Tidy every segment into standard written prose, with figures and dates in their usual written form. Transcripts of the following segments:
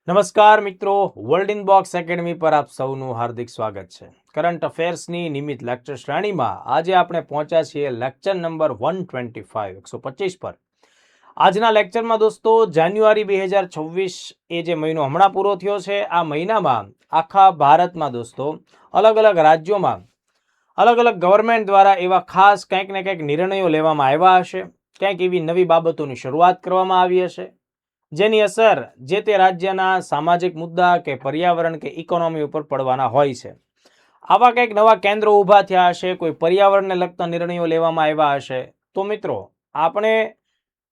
નમસ્કાર મિત્રો, world in box academy પર આપ સૌનું હાર્દિક સ્વાગત છે. કરંટ અફેર્સની નિયમિત લેક્ચર શ્રેણીમાં આજે આપણે પહોંચ્યા છીએ લેક્ચર નંબર 125 પર. આજના લેક્ચરમાં દોસ્તો જાન્યુઆરી 2026 એ જે મહિનો હમણાં પૂરો થયો છે, આ મહિનામાં આખા ભારતમાં દોસ્તો અલગ અલગ રાજ્યોમાં અલગ અલગ ગવર્મેન્ટ દ્વારા એવા ખાસ કંઈક ને કંઈક નિર્ણયો લેવામાં આવ્યા હશે, કંઈક એવી નવી બાબતોની શરૂઆત કરવામાં આવી હશે જેની અસર જે તે રાજ્યના સામાજિક મુદ્દા કે પર્યાવરણ કે ઇકોનોમી ઉપર પડવાના હોય છે. આવા કંઈક નવા કેન્દ્રો ઊભા થયા હશે, કોઈ પર્યાવરણને લગતા નિર્ણયો લેવામાં આવ્યા હશે. તો મિત્રો આપણે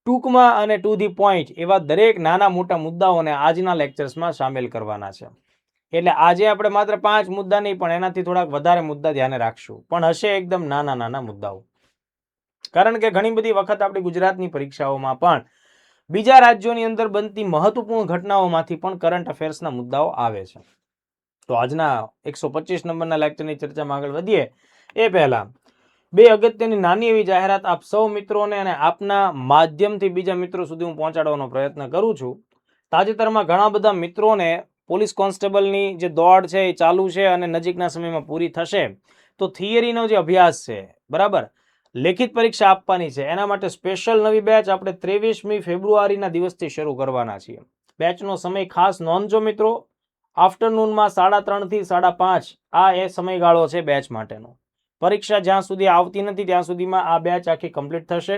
ટૂંકમાં અને ટુ ધી પોઈન્ટ એવા દરેક નાના મોટા મુદ્દાઓને આજના લેક્ચર્સમાં સામેલ કરવાના છે. એટલે આજે આપણે માત્ર 5 મુદ્દા નહીં પણ એનાથી થોડાક વધારે મુદ્દા ધ્યાને રાખશું, પણ હશે એકદમ નાના નાના મુદ્દાઓ. કારણ કે ઘણી બધી વખત આપણી ગુજરાતની પરીક્ષાઓમાં પણ બીજા રાજ્યોની અંદર બનતી મહત્વપૂર્ણ ઘટનાઓમાંથી પણ કરંટ અફેર્સના મુદ્દાઓ આવે છે. તો આજના 125 નંબરના લેક્ચરની ચર્ચામાં આગળ વધીએ એ પહેલા બે અગત્યની નાની એવી જાહેરાત આપ સૌ મિત્રોને અને આપના માધ્યમથી બીજા મિત્રો સુધી હું પહોંચાડવાનો પ્રયત્ન કરું છું. તાજેતરમાં ઘણા બધા મિત્રોને પોલીસ કોન્સ્ટેબલની જે દોડ છે એ ચાલુ છે અને નજીકના સમયમાં પૂરી થશે. તો થિયરીનો જે અભ્યાસ છે, બરાબર, લેખિત પરીક્ષા આપવાની છે, એના માટે સ્પેશિયલ નવી બેચ આપણે 23મી ફેબ્રુઆરીના દિવસથી શરૂ કરવાના છીએ. બેચનો સમય ખાસ નોંધજો મિત્રો, આફ્ટરનૂનમાં 3:30 થી 5:30 આ એ સમયગાળો છે બેચ માટેનો. પરીક્ષા જ્યાં સુધી આવતી નથી ત્યાં સુધીમાં આ બેચ આખી કમ્પ્લીટ થશે.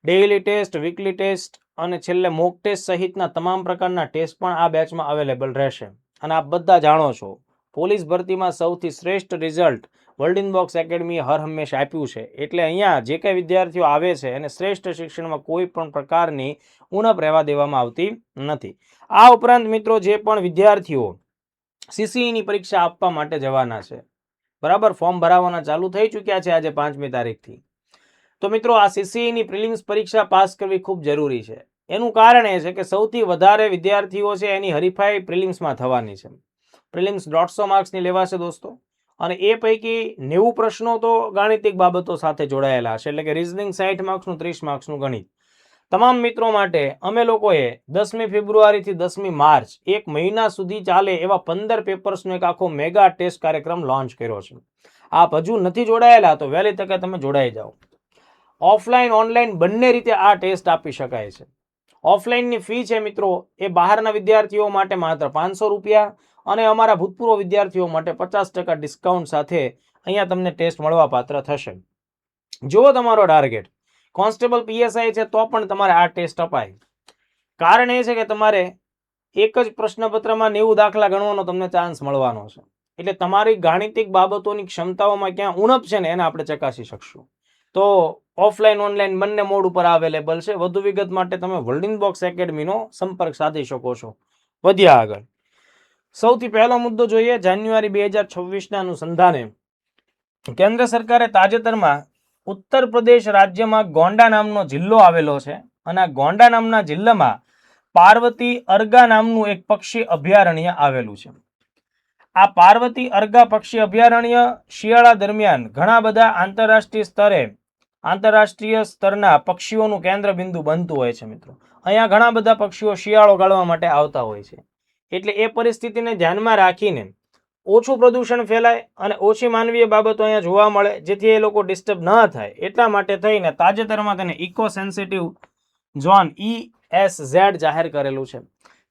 ડેઇલી ટેસ્ટ, વીકલી ટેસ્ટ અને છેલ્લે મોક ટેસ્ટ સહિતના તમામ પ્રકારના ટેસ્ટ પણ આ બેચમાં અવેલેબલ રહેશે. અને આપ બધા જાણો છો, પોલીસ ભરતીમાં સૌથી શ્રેષ્ઠ રિઝલ્ટ વર્લ્ડ ઇન બોક્સ એકેડમીએ હર હંમેશા આપ્યું છે. એટલે અહીંયા જે કંઈ વિદ્યાર્થીઓ આવે છે એને શ્રેષ્ઠ શિક્ષણમાં કોઈ પણ પ્રકારની ઉણપ રહેવા દેવામાં આવતી નથી. આ ઉપરાંત મિત્રો જે પણ વિદ્યાર્થીઓ સીસીઈની પરીક્ષા આપવા માટે જવાના છે, બરાબર, ફોર્મ ભરાવાના ચાલુ થઈ ચૂક્યા છે આજે 5મી તારીખથી. તો મિત્રો આ સીસીઈની પ્રિલિમ્સ પરીક્ષા પાસ કરવી ખૂબ જરૂરી છે. એનું કારણ એ છે કે સૌથી વધારે વિદ્યાર્થીઓ છે એની હરીફાઈ પ્રિલિમ્સમાં થવાની છે. પ્રિલિમ્સ 150 માર્ક્સની લેવાશે દોસ્તો, અને એ પૈકી 90 પ્રશ્નો તો ગાણિતિક બાબતો સાથે જોડાયેલા હશે, એટલે કે રીઝનિંગ 60 માર્ક્સનું, 30 માર્ક્સનું ગણિત. તમામ મિત્રો માટે અમે લોકોએ 10મી ફેબ્રુઆરીથી 10મી માર્ચ એક મહિના સુધી ચાલે એવા 15 પેપર્સનો એક આખો મેગા ટેસ્ટ કાર્યક્રમ લોન્ચ કર્યો છે. આપ હજુ નથી જોડાયેલા તો વહેલી તકે તમે જોડાઈ જાઓ. ઓફલાઈન ઓનલાઈન બંને રીતે આ ટેસ્ટ આપી શકાય છે. ઓફલાઈનની ફી છે મિત્રો એ બહારના વિદ્યાર્થીઓ માટે માત્ર 500 રૂપિયા અને અમારા ભૂતપૂર્વ વિદ્યાર્થીઓ માટે 50% ડિસ્કાઉન્ટ સાથે અહીંયા તમને ટેસ્ટ મળવા પાત્ર થશે. જો તમારો ટાર્ગેટ કોન્સ્ટેબલ પીએસઆઈ છે તો પણ તમારે આ ટેસ્ટ અપાય. કારણ એ છે કે તમારે એક જ પ્રશ્નપત્રમાં 90 દાખલા ગણવાનો તમને ચાન્સ મળવાનો છે. એટલે તમારી ગાણિતિક બાબતોની ક્ષમતાઓમાં ક્યાં ઉણપ છે ને એને આપણે ચકાસી શકશું. તો ઓફલાઈન ઓનલાઈન બંને મોડ ઉપર અવેલેબલ છે. વધુ વિગત માટે તમે વર્લ્ડ ઇન બોક્સ એકેડમીનો સંપર્ક સાધી શકો છો. વધ્યા આગળ, સૌથી પહેલો મુદ્દો જોઈએ. જાન્યુઆરી 2026ના અનુસંધાને કેન્દ્ર સરકારે તાજેતરમાં ઉત્તર પ્રદેશ રાજ્યમાં ગોંડા નામનો જિલ્લો આવેલો છે અને આ ગોંડા નામના જિલ્લામાં પાર્વતી અરગા નામનું એક પક્ષી અભયારણ્ય આવેલું છે. આ પાર્વતી અરગા પક્ષી અભયારણ્ય શિયાળા દરમિયાન ઘણા બધા આંતરરાષ્ટ્રીય સ્તરના પક્ષીઓનું કેન્દ્ર બિંદુ બનતું હોય છે મિત્રો. અહીંયા ઘણા બધા પક્ષીઓ શિયાળો ગાળવા માટે આવતા હોય છે. એટલે એ પરિસ્થિતિને ધ્યાનમાં રાખીને ઓછું પ્રદૂષણ ફેલાય અને ઓછી માનવીય બાબતો અહીંયા જોવા મળે, જેથી એ લોકો ડિસ્ટર્બ ન થાય, એટલા માટે થઈને તાજેતરમાં તેને ઇકો સેન્સિટિવ ઝોન ESZ જાહેર કરેલું છે.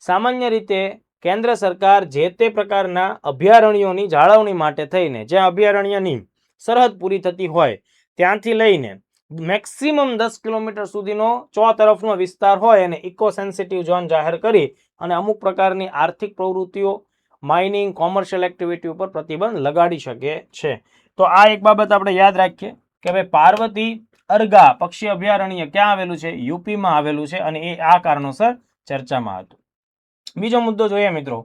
સામાન્ય રીતે કેન્દ્ર સરકાર જે તે પ્રકારના અભયારણ્યોની જાળવણી માટે થઈને જ્યાં અભયારણ્યની સરહદ પૂરી થતી હોય ત્યાંથી લઈને મેક્સિમમ 10 કિલોમીટર સુધીનો ચોતરફનો વિસ્તાર હોય અને ઇકો સેન્સિટિવ ઝોન જાહેર કરી અને અમુક પ્રકારની આર્થિક પ્રવૃત્તિઓ, માઇનિંગ, કોમર્શિયલ એક્ટિવિટી ઉપર પ્રતિબંધ લગાડી શકે છે. તો આ એક બાબત આપણે યાદ રાખીએ કે ભાઈ પાર્વતી અરગા પક્ષી અભયારણ્ય ક્યાં આવેલું છે? યુપીમાં આવેલું છે અને એ આ કારણોસર ચર્ચામાં હતું. બીજો મુદ્દો જોઈએ મિત્રો,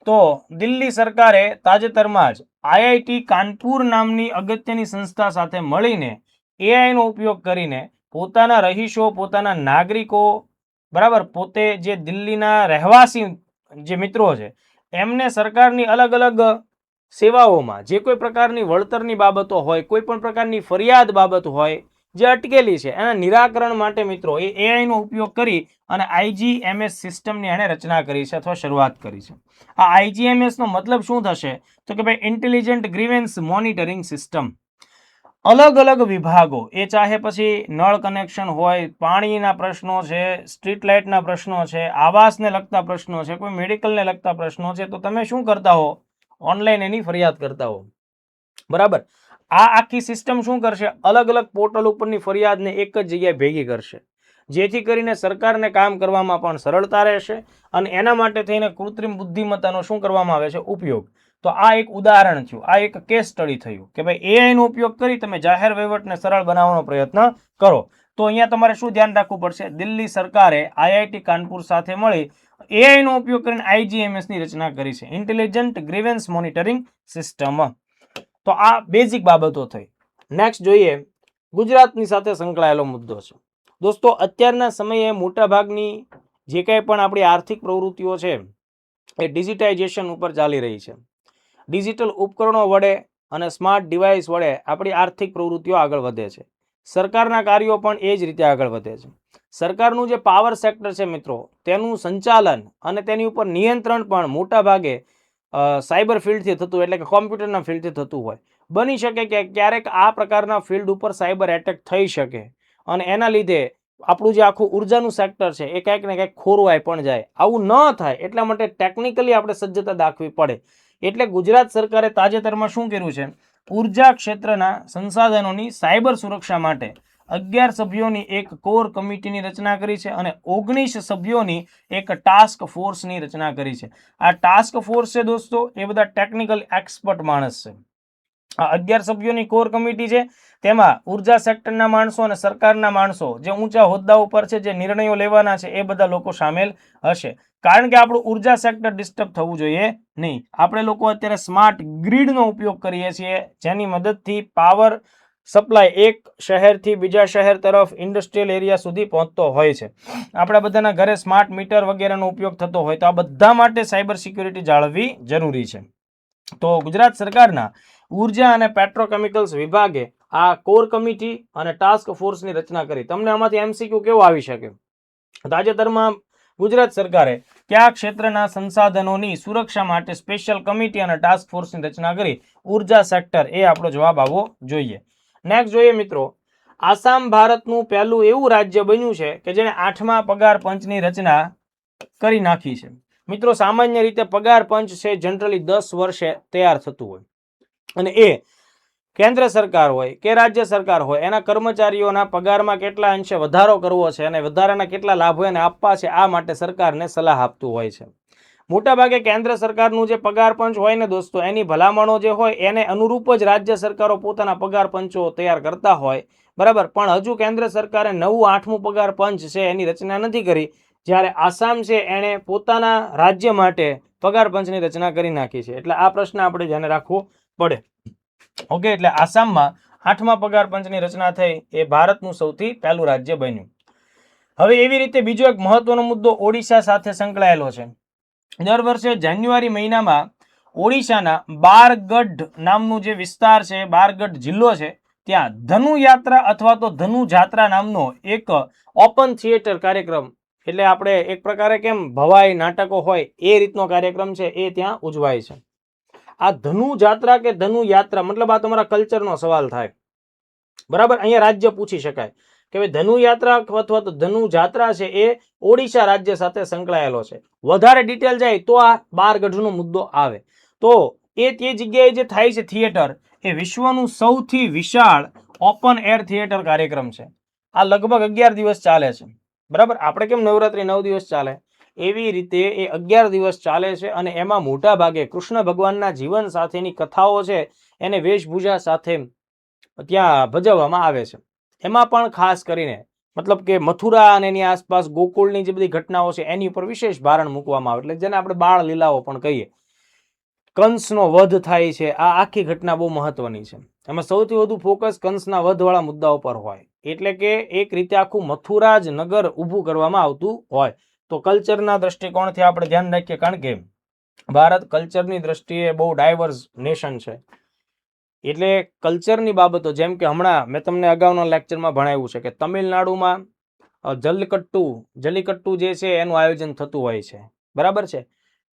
તો દિલ્હી સરકારે તાજેતરમાં જ IIT કાનપુર નામની અગત્યની સંસ્થા સાથે મળીને એઆઈનો ઉપયોગ કરીને પોતાના રહીશો, પોતાના નાગરિકો, બરાબર, પોતે જે દિલ્હીના રહેવાસી જે મિત્રો છે એમને સરકારની અલગ અલગ સેવાઓમાં જે કોઈ પ્રકારની વળતરની બાબતો હોય, કોઈ પણ પ્રકારની ફરિયાદ બાબત હોય, જે અટકેલી છે એના નિરાકરણ માટે મિત્રો એ એઆઈનો ઉપયોગ કરી અને આઈજીએમએસ સિસ્ટમની એણે રચના કરી છે અથવા શરૂઆત કરી છે. આ આઈજીએમએસ નો મતલબ શું થશે તો કે ભાઈ ઇન્ટેલિજન્ટ ગ્રીવન્સ મોનિટરિંગ સિસ્ટમ. અલગ અલગ વિભાગો, એ ચાહે પછી નળ કનેક્શન હોય, પાણીના પ્રશ્નો છે, સ્ટ્રીટ લાઇટના પ્રશ્નો છે, આવાસને લગતા પ્રશ્નો છે, કોઈ મેડિકલને લગતા પ્રશ્નો છે, તો તમે શું કરતા હો? ઓનલાઈન એની ફરિયાદ કરતા હો. બરાબર. આ આખી સિસ્ટમ શું કરશે? અલગ અલગ પોર્ટલ ઉપરની ફરિયાદને એક જ જગ્યાએ ભેગી કરશે, જેથી કરીને સરકારને કામ કરવામાં પણ સરળતા રહેશે અને એના માટે થઈને કૃત્રિમ બુદ્ધિમત્તાનો શું કરવામાં આવે છે? ઉપયોગ. તો આ એક ઉદાહરણ થયું, આ એક કેસ સ્ટડી થયું કે ભાઈ એઆઈ નો ઉપયોગ કરી તમે જાહેર વહીવટને સરળ બનાવવાનો પ્રયત્ન કરો. તો અહીંયા તમારે શું ધ્યાન રાખવું પડશે? દિલ્હી સરકારે આઈઆઈટી કાનપુર સાથે મળી એઆઈ નો ઉપયોગ કરીને આઈજીએમએસ ની રચના કરી છે, ઇન્ટેલિજન્ટ ગ્રીવન્સ મોનિટરિંગ સિસ્ટમ. તો આ બેઝિક બાબતો થઈ. નેક્સ્ટ જોઈએ, ગુજરાતની સાથે સંકળાયેલો મુદ્દો છે. દોસ્તો, અત્યારના સમયે મોટાભાગની જે કંઈ પણ આપણી આર્થિક પ્રવૃત્તિઓ છે એ ડિજિટાઇઝેશન ઉપર ચાલી રહી છે. ડિજિટલ ઉપકરણો વડે અને સ્માર્ટ ડિવાઇસ વડે આપણી આર્થિક પ્રવૃત્તિઓ આગળ વધે છે. સરકારના કાર્યો પણ એ જ રીતે આગળ વધે છે. સરકારનું જે પાવર સેક્ટર છે મિત્રો, તેનું સંચાલન અને તેની ઉપર નિયંત્રણ પણ મોટા ભાગે સાયબર ફિલ્ડથી થતું, એટલે કે કોમ્પ્યુટરના ફિલ્ડથી થતું હોય. બની શકે કે ક્યારેક આ પ્રકારના ફિલ્ડ ઉપર સાયબર એટેક થઈ શકે અને એના લીધે આપણું જે આખું ઉર્જાનું સેક્ટર છે એ કંઈક ને કંઈક ખોરવાય પણ જાય. આવું ન થાય એટલા માટે ટેકનિકલી આપણે સજ્જતા દાખવી પડે. એટલે ગુજરાત સરકારે તાજેતરમાં શું કર્યું છે? ઉર્જા ક્ષેત્રના સંસાધનોની સાયબર સુરક્ષા માટે 11 સભ્યોની એક કોર કમિટીની રચના કરી છે અને 19 સભ્યોની એક ટાસ્ક ફોર્સની રચના કરી છે. આ ટાસ્ક ફોર્સ છે દોસ્તો, એ બધા ટેકનિકલ એક્સપર્ટ માણસ છે. આ 11 સભ્યોની કોર કમિટી છે, તેમાં ઉર્જા સેક્ટરના માણસો અને સરકારના માણસો જે ઊંચા હોદ્દા ઉપર છે, જે નિર્ણયો લેવાના છે, એ બધા લોકો સામેલ હશે. કારણ કે આપણું ઉર્જા સેક્ટર ડિસ્ટર્બ થવું જોઈએ નહીં. આપણે લોકો અત્યારે સ્માર્ટ ગ્રીડનો ઉપયોગ કરીએ છીએ, જેની મદદથી પાવર સપ્લાય એક શહેરથી બીજા શહેર તરફ ઇન્ડસ્ટ્રીયલ એરિયા સુધી પહોંચતો હોય છે. આપણા બધાના ઘરે સ્માર્ટ મીટર વગેરેનો ઉપયોગ થતો હોય, તો આ બધા માટે સાયબર સિક્યુરિટી જાળવવી જરૂરી છે. તો ગુજરાત સરકારના ઉર્જા અને પેટ્રોકેમિકલ્સ વિભાગે આ કોર કમિટી અને ટાસ્ક ફોર્સની રચના કરી. તમને આમાંથી એમસીક્યુ કેવો આવી શકે? તાજેતરમાં ગુજરાત સરકારે કયા ક્ષેત્રના સંસાધનોની સુરક્ષા માટે સ્પેશિયલ કમિટી અને ટાસ્ક ફોર્સની રચના કરી? ઉર્જા સેક્ટર, એ આપણો જવાબ આવવો જોઈએ. નેક્સ્ટ જોઈએ મિત્રો, આસામ ભારતનું પહેલું એવું રાજ્ય બન્યું છે કે જેણે 8મા પગાર પંચની રચના કરી નાખી છે. મિત્રો, સામાન્ય રીતે પગાર પંચ છે જનરલી 10 વર્ષે તૈયાર થતું હોય અને એ કેન્દ્ર સરકાર હોય કે રાજ્ય સરકાર હોય, એના કર્મચારીઓના પગારમાં કેટલા અંશે વધારો કરવો છે અને વધારાના કેટલા લાભો એને આપવા છે, આ માટે સરકારને સલાહ આપતું હોય છે. મોટાભાગે કેન્દ્ર સરકારનું જે પગાર પંચ હોય ને દોસ્તો, એની ભલામણો જે હોય એને અનુરૂપ જ રાજ્ય સરકારો પોતાના પગાર પંચો તૈયાર કરતા હોય. બરાબર. પણ હજુ કેન્દ્ર સરકારે નવું 8મું પગાર પંચ છે એની રચના નથી કરી. જ્યારે આસામ છે એણે પોતાના રાજ્ય માટે પગાર પંચની રચના કરી નાખી છે. એટલે આ પ્રશ્ન આપણે ધ્યાને રાખવો પડે. ઓકે, એટલે આસામમાં 8મા પગાર પંચની રચના થઈ, એ ભારતનું સૌથી પહેલું રાજ્ય બન્યું. હવે એવી રીતે બીજો એક મહત્વનો મુદ્દો ઓડિશા સાથે સંકળાયેલો છે. દર વર્ષે જાન્યુઆરી મહિનામાં ઓડિશાના બારગઢ નામનું જે વિસ્તાર છે, બારગઢ જિલ્લો છે, ત્યાં ધનુ યાત્રા અથવા તો ધનુ જાત્રા નામનો એક ઓપન થિયેટર કાર્યક્રમ, એટલે આપણે એક પ્રકારે કેમ ભવાઈ નાટકો હોય એ રીતનો કાર્યક્રમ છે, એ ત્યાં ઉજવાય છે. આ ધનુ જાત્રા કે ધનુ યાત્રા, મતલબ આ તમારા કલ્ચરનો સવાલ થાય. બરાબર. અહીંયા રાજ્ય પૂછી શકાય કે ભાઈ ધનુ યાત્રા અથવા તો ધનુ જાત્રા છે એ ઓડિશા રાજ્ય સાથે સંકળાયેલો છે. વધારે ડિટેલ જાય તો આ બારગઢનો મુદ્દો આવે. તો એ તે જગ્યાએ જે થાય છે થિયેટર, એ વિશ્વનું સૌથી વિશાળ ઓપન એર થિયેટર કાર્યક્રમ છે. આ લગભગ 11 દિવસ ચાલે છે. બરાબર. આપણે કેમ નવરાત્રી 9 દિવસ ચાલે, એવી રીતે એ 11 દિવસ ચાલે છે અને એમાં મોટા ભાગે કૃષ્ણ ભગવાનના જીવન સાથેની કથાઓ છે એને વેશભૂષા સાથે ત્યાં ભજવવામાં આવે છે. એમાં પણ ખાસ કરીને મતલબ કે મથુરા અને એની આસપાસ ગોકુળની જે બધી ઘટનાઓ છે એની ઉપર વિશેષ ભારણ મૂકવામાં આવે, એટલે જેને આપણે બાળ લીલાઓ પણ કહીએ. કંસનો વધ થાય છે, આ આખી ઘટના બહુ મહત્વની છે. એમાં સૌથી વધુ ફોકસ કંસના વધવાળા મુદ્દાઓ પર હોય, એટલે કે એક રીતે આખું મથુરા જ નગર ઊભું કરવામાં આવતું હોય. તો કલ્ચરના દ્રષ્ટિકોણથી આપણે ધ્યાન રાખીએ, કારણ કે ભારત કલ્ચરની દ્રષ્ટિએ બહુ ડાયવર્સ નેશન છે. એટલે કલ્ચરની બાબતો, જેમ કે હમણાં મેં તમને અગાઉના લેક્ચરમાં ભણાવ્યું છે કે તમિલનાડુમાં જલ્લિકટ્ટુ જે છે એનું આયોજન થતું હોય છે, બરાબર છે,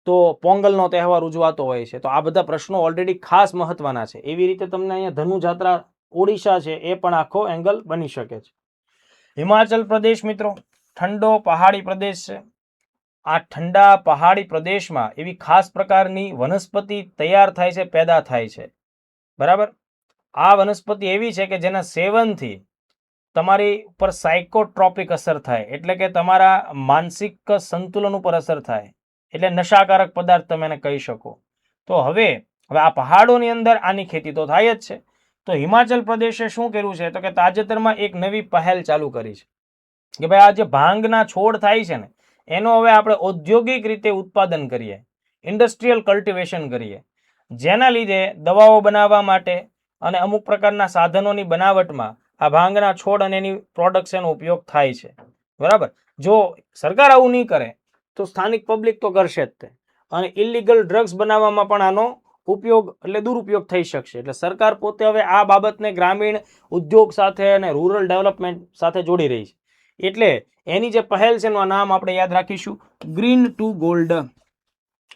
તો પોંગલનો તહેવાર ઉજવાતો હોય છે. તો આ બધા પ્રશ્નો ઓલરેડી ખાસ મહત્વના છે. એવી રીતે તમને અહીંયા ધનુજાત્રા ઓડિશા છે એ પણ આખો એંગલ બની શકે છે. હિમાચલ પ્રદેશ મિત્રો ઠંડો પહાડી પ્રદેશ છે. આ ઠંડા પહાડી પ્રદેશમાં એવી ખાસ પ્રકારની વનસ્પતિ તૈયાર થાય છે, પેદા થાય છે, બરાબર. આ વનસ્પતિ એવી છે કે જેના સેવનથી તમારી ઉપર સાયકોટ્રોપિક અસર થાય, એટલે કે તમારા માનસિક સંતુલન ઉપર અસર થાય, એટલે નશાકારક પદાર્થ તમે એને કહી શકો. તો હવે આ પહાડોની અંદર આની ખેતી તો થાય જ છે. તો હિમાચલ પ્રદેશે શું કર્યું છે, તો કે તાજેતરમાં એક નવી પહેલ ચાલુ કરી છે કે ભાઈ આ જે ભાંગના છોડ થાય છે ને એનો હવે આપણે ઔદ્યોગિક રીતે ઉત્પાદન કરીએ, ઇન્ડસ્ટ્રીયલ કલ્ટિવેશન કરીએ, જેના લીધે દવાઓ બનાવવા માટે અને અમુક પ્રકારના સાધનોની બનાવટમાં આ ભાંગના છોડ અને એની પ્રોડક્ટ્સનો ઉપયોગ થાય છે, બરાબર. જો સરકાર આવું નહીં કરે તો સ્થાનિક પબ્લિક તો કરશે જ તે, અને ઇલીગલ ડ્રગ્સ બનાવવામાં પણ આનો ઉપયોગ એટલે દુરુપયોગ થઈ શકશે. એટલે સરકાર પોતે હવે આ બાબતને ગ્રામીણ ઉદ્યોગ સાથે અને રૂરલ ડેવલપમેન્ટ સાથે જોડી રહી છે. એટલે એની જે પહેલ છે એનું નામ આપણે યાદ રાખીશું, ગ્રીન ટુ ગોલ્ડ,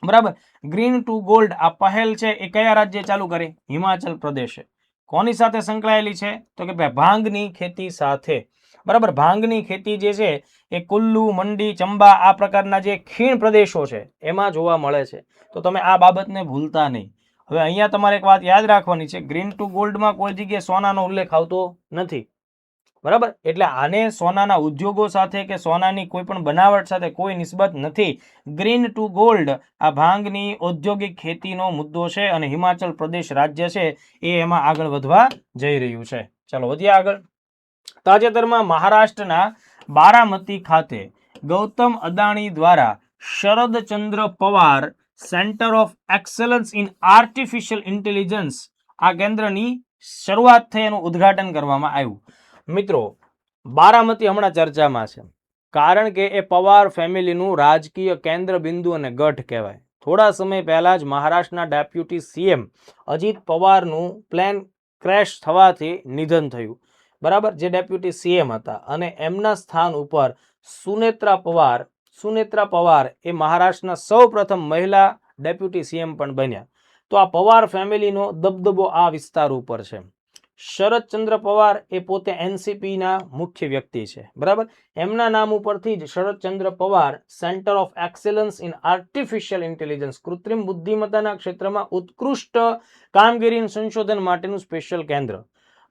બરાબર. ગ્રીન ટુ ગોલ્ડ આ પહેલ છે એ કયા રાજ્ય ચાલુ કરી? હિમાચલ પ્રદેશે. કોની સાથે સંકળાયેલી છે? તો કે ભાઈ ભાંગની ખેતી સાથે, બરાબર. ભાંગની ખેતી જે છે એ કુલ્લુ, મંડી, ચંબા આ પ્રકારના જે ખીણ પ્રદેશો છે એમાં જોવા મળે છે. તો તમે આ બાબતને ભૂલતા નહીં. હવે અહીંયા તમારે એક વાત યાદ રાખવાની છે, ગ્રીન ટુ ગોલ્ડમાં કોઈ જગ્યાએ સોનાનો ઉલ્લેખ આવતો નથી, બરાબર. એટલે આને સોનાના ઉદ્યોગો સાથે કે સોનાની કોઈ પણ બનાવટ સાથે કોઈ નિસ્બત નથી. ગ્રીન ટુ ગોલ્ડ આ ભાંગની ઔદ્યોગિક ખેતીનો મુદ્દો છે અને હિમાચલ પ્રદેશ રાજ્ય છે એ એમાં આગળ વધવા જઈ રહ્યું છે. ચાલો વધીએ આગળ. તાજેતરમાં મહારાષ્ટ્રના બારામતી ખાતે ગૌતમ અદાણી દ્વારા Sharadchandra Pawar centre of excellence in artificial intelligence આ કેન્દ્રની શરૂઆત થઈ, એનું ઉદ્ઘાટન કરવામાં આવ્યું. મિત્રો બારામતી હમણાં ચર્ચામાં છે કારણ કે એ પવાર ફેમિલીનું રાજકીય કેન્દ્ર બિંદુ અને ગઢ કહેવાય. થોડા સમય પહેલા જ મહારાષ્ટ્રના ડેપ્યુટી સીએમ અજીત પવારનું પ્લેન ક્રેશ થવાથી નિધન થયું, બરાબર. જે ડેપ્યુટી સીએમ હતા અને એમના સ્થાન ઉપર સુનેત્રા પવાર એ મહારાષ્ટ્રના સૌ પ્રથમ મહિલા ડેપ્યુટી સીએમ પણ બન્યા. તો આ પવાર ફેમિલીનો દબદબો આ વિસ્તાર ઉપર છે. શરદચંદ્ર પવાર એ પોતે એનસીપીના મુખ્ય વ્યક્તિ છે, બરાબર. એમના નામ ઉપરથી જ Sharadchandra Pawar centre of excellence in artificial intelligence કૃત્રિમ બુદ્ધિમત્તાના ક્ષેત્રમાં ઉત્કૃષ્ટ કામગીરી સંશોધન માટેનું સ્પેશિયલ કેન્દ્ર.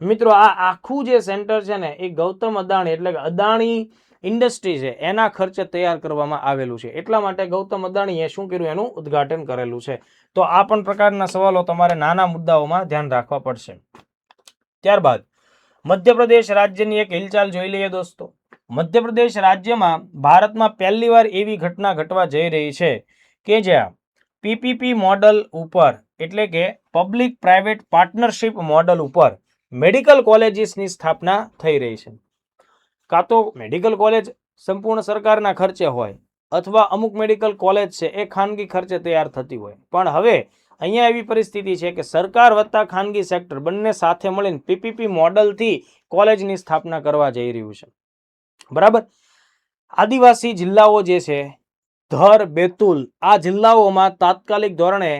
મિત્રો આ આખું જે સેન્ટર છે ને એ ગૌતમ અદાણી એટલે કે અદાણી ઇન્ડસ્ટ્રી છે એના ખર્ચે તૈયાર કરવામાં આવેલું છે. એટલા માટે ગૌતમ અદાણીએ શું કર્યું, એનું ઉદ્ઘાટન કરેલું છે. તો આ પણ પ્રકારના સવાલો તમારે નાના મુદ્દાઓમાં ધ્યાન રાખવા પડશે. ત્યારબાદ મધ્યપ્રદેશ રાજ્યની એક હિલચાલ જોઈ લઈએ દોસ્તો. મધ્યપ્રદેશ રાજ્યમાં ભારતમાં પહેલીવાર એવી ઘટના ઘટવા જઈ રહી છે કે જ્યાં પીપીપી મોડલ ઉપર એટલે કે પબ્લિક પ્રાઇવેટ પાર્ટનરશિપ મોડલ ઉપર મેડિકલ કોલેજીસની સ્થાપના થઈ રહી છે. કાં તો મેડિકલ કોલેજ સંપૂર્ણ સરકારના ખર્ચે હોય અથવા અમુક મેડિકલ કોલેજ છે એ ખાનગી ખર્ચે તૈયાર થતી હોય. પણ હવે અહીંયા એવી પરિસ્થિતિ છે કે સરકાર વત્તા ખાનગી સેક્ટર બંને સાથે મળીને પીપીપી મોડલથી કોલેજની સ્થાપના કરવા જઈ રહ્યું છે, બરાબર. આદિવાસી જિલ્લાઓ જે છે ધર, બેતુલ આ જિલ્લાઓમાં તાત્કાલિક ધોરણે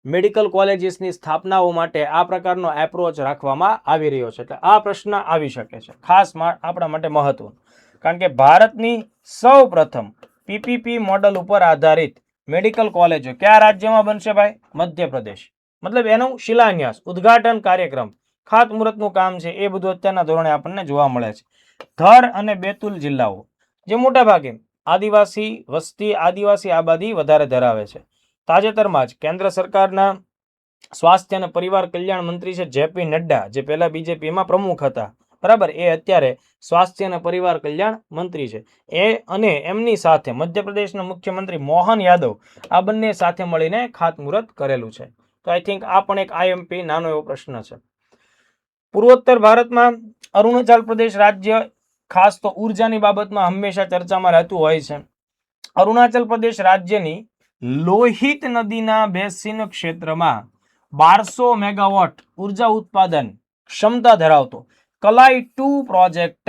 મેડિકલ કોલેજીસની સ્થાપનાઓ માટે આ પ્રકારનો એપ્રોચ રાખવામાં આવી રહ્યો છે. એટલે આ પ્રશ્ન આવી શકે છે, ખાસ આપણા માટે મહત્વનું, કારણ કે ભારતની સૌ પ્રથમ પીપીપી મોડલ ઉપર આધારિત મેડિકલ કોલેજો કયા રાજ્યમાં બનશે ભાઈ? મધ્યપ્રદેશ. મતલબ એનું શિલાન્યાસ, ઉદ્ઘાટન કાર્યક્રમ, ખાતમુહૂર્તનું કામ છે એ બધું અત્યારના ધોરણે આપણને જોવા મળે છે. ધર અને બેતુલ જિલ્લાઓ જે મોટા ભાગે આદિવાસી વસ્તી, આદિવાસી આબાદી વધારે ધરાવે છે. તાજેતરમાં જ કેન્દ્ર સરકારના સ્વાસ્થ્ય અને પરિવાર કલ્યાણ મંત્રી છે જેપી નડ્ડા, જે પહેલા બીજેપીમાં પ્રમુખ હતા, બરાબર, એ અત્યારે સ્વાસ્થ્ય અને પરિવાર કલ્યાણ મંત્રી છે. એ અને એમની સાથે મધ્યપ્રદેશના મુખ્યમંત્રી મોહન યાદવ આ બંને સાથે મળીને ખાતમુહૂર્ત કરેલું છે. તો આઈ થિંક આ પણ એક આઈએમપી નાનો એવો પ્રશ્ન છે. પૂર્વોત્તર ભારતમાં અરુણાચલ પ્રદેશ રાજ્ય ખાસ તો ઉર્જાની બાબતમાં હંમેશા ચર્ચામાં રહેતું હોય છે. અરુણાચલ પ્રદેશ રાજ્યની લોહિત નદીના બેસિન ક્ષેત્રમાં 1200 મેગાવોટ ઉર્જા ઉત્પાદન ક્ષમતા ધરાવતો કલાઈ 2 પ્રોજેક્ટ,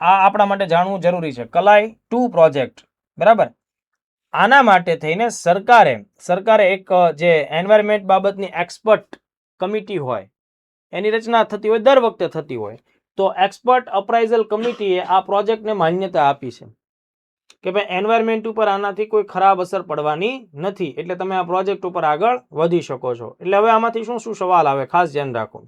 આ આપણા માટે જાણવું જરૂરી છે. કલાઈ 2 પ્રોજેક્ટ, બરાબર. આના માટે થઈને સરકારે એક જે એન્વાયરમેન્ટ બાબતની એક્સપર્ટ કમિટી હોય એની રચના થતી હોય, દર વખતે થતી હોય. તો એક્સપર્ટ અપ્રાઇઝલ કમિટીએ આ પ્રોજેક્ટને માન્યતા આપી છે કે ભાઈ એન્વાયરમેન્ટ ઉપર આનાથી કોઈ ખરાબ અસર પડવાની નથી, એટલે તમે આ પ્રોજેક્ટ ઉપર આગળ વધી શકો છો. એટલે હવે આમાંથી શું શું સવાલ આવે, ખાસ ધ્યાન રાખો.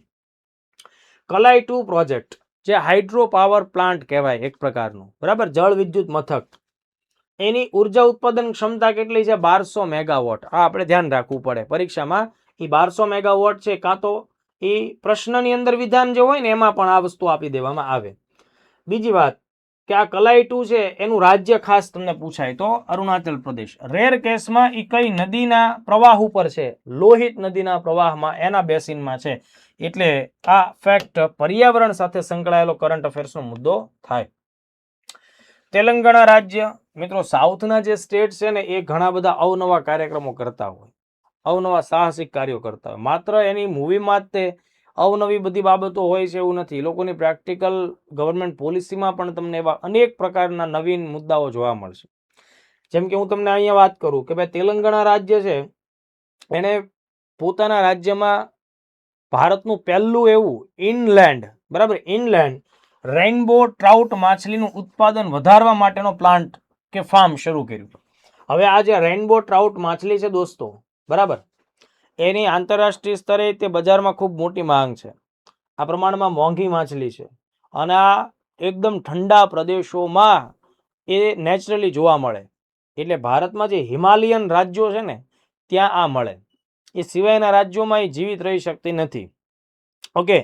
કલાઈ 2 પ્રોજેક્ટ જે હાઇડ્રો પાવર પ્લાન્ટ કહેવાય એક પ્રકારનું, બરાબર, જળ વિદ્યુત મથક, એની ઉર્જા ઉત્પાદન ક્ષમતા કેટલી છે? 1200 મેગાવોટ. આ આપણે ધ્યાન રાખવું પડે પરીક્ષામાં. એ 1200 મેગાવોટ છે, કાં તો એ પ્રશ્નની અંદર વિધાન જે હોય ને એમાં પણ આ વસ્તુ આપી દેવામાં આવે. બીજી વાત કે આ કલાઈ 2 છે એનું રાજ્ય ખાસ તમને પૂછાય તો અરુણાચલ પ્રદેશ. રેર કેસમાં એ કઈ નદીના પ્રવાહ ઉપર છે? લોહિત નદીના પ્રવાહમાં, એના બેસિનમાં છે. એટલે આ ફેક્ટ પર્યાવરણ સાથે સંકળાયેલો કરંટ અફેર્સનો મુદ્દો થાય. તેલંગાણા રાજ્ય, મિત્રો સાઉથના જે સ્ટેટ છે ને એ ઘણા બધા અવનવા કાર્યક્રમો કરતા હોય, અવનવા સાહસિક કાર્યો કરતા હોય. માત્ર એની મૂવીમાં જ તે અવનવી બધી બાબતો હોય છે એવું નથી. લોકોની પ્રેક્ટિકલ ગવર્મેન્ટ પોલિસીમાં પણ તમને એવા અનેક પ્રકારના નવીન મુદ્દાઓ જોવા મળશે. જેમ કે હું તમને અહીંયા વાત કરું કે ભાઈ તેલંગાણા રાજ્ય છે એને પોતાના રાજ્યમાં ભારતનું પહેલું એવું ઇનલેન્ડ, બરાબર, ઇનલેન્ડ રેઇનબો ટ્રાઉટ માછલીનું ઉત્પાદન વધારવા માટેનો પ્લાન્ટ કે ફાર્મ શરૂ કર્યું. હવે આ જે રેઇનબો ટ્રાઉટ માછલી છે દોસ્તો, બરાબર, એની આંતરરાષ્ટ્રીય સ્તરે તે બજારમાં ખૂબ મોટી માંગ છે. આ પ્રમાણમાં મોંઘી માછલી છે અને આ એકદમ ઠંડા પ્રદેશોમાં એ નેચરલી જોવા મળે. એટલે ભારતમાં જે હિમાલયન રાજ્યો છે ને ત્યાં આ મળે, એ સિવાયના રાજ્યોમાં એ જીવિત રહી શકતી નથી. ઓકે,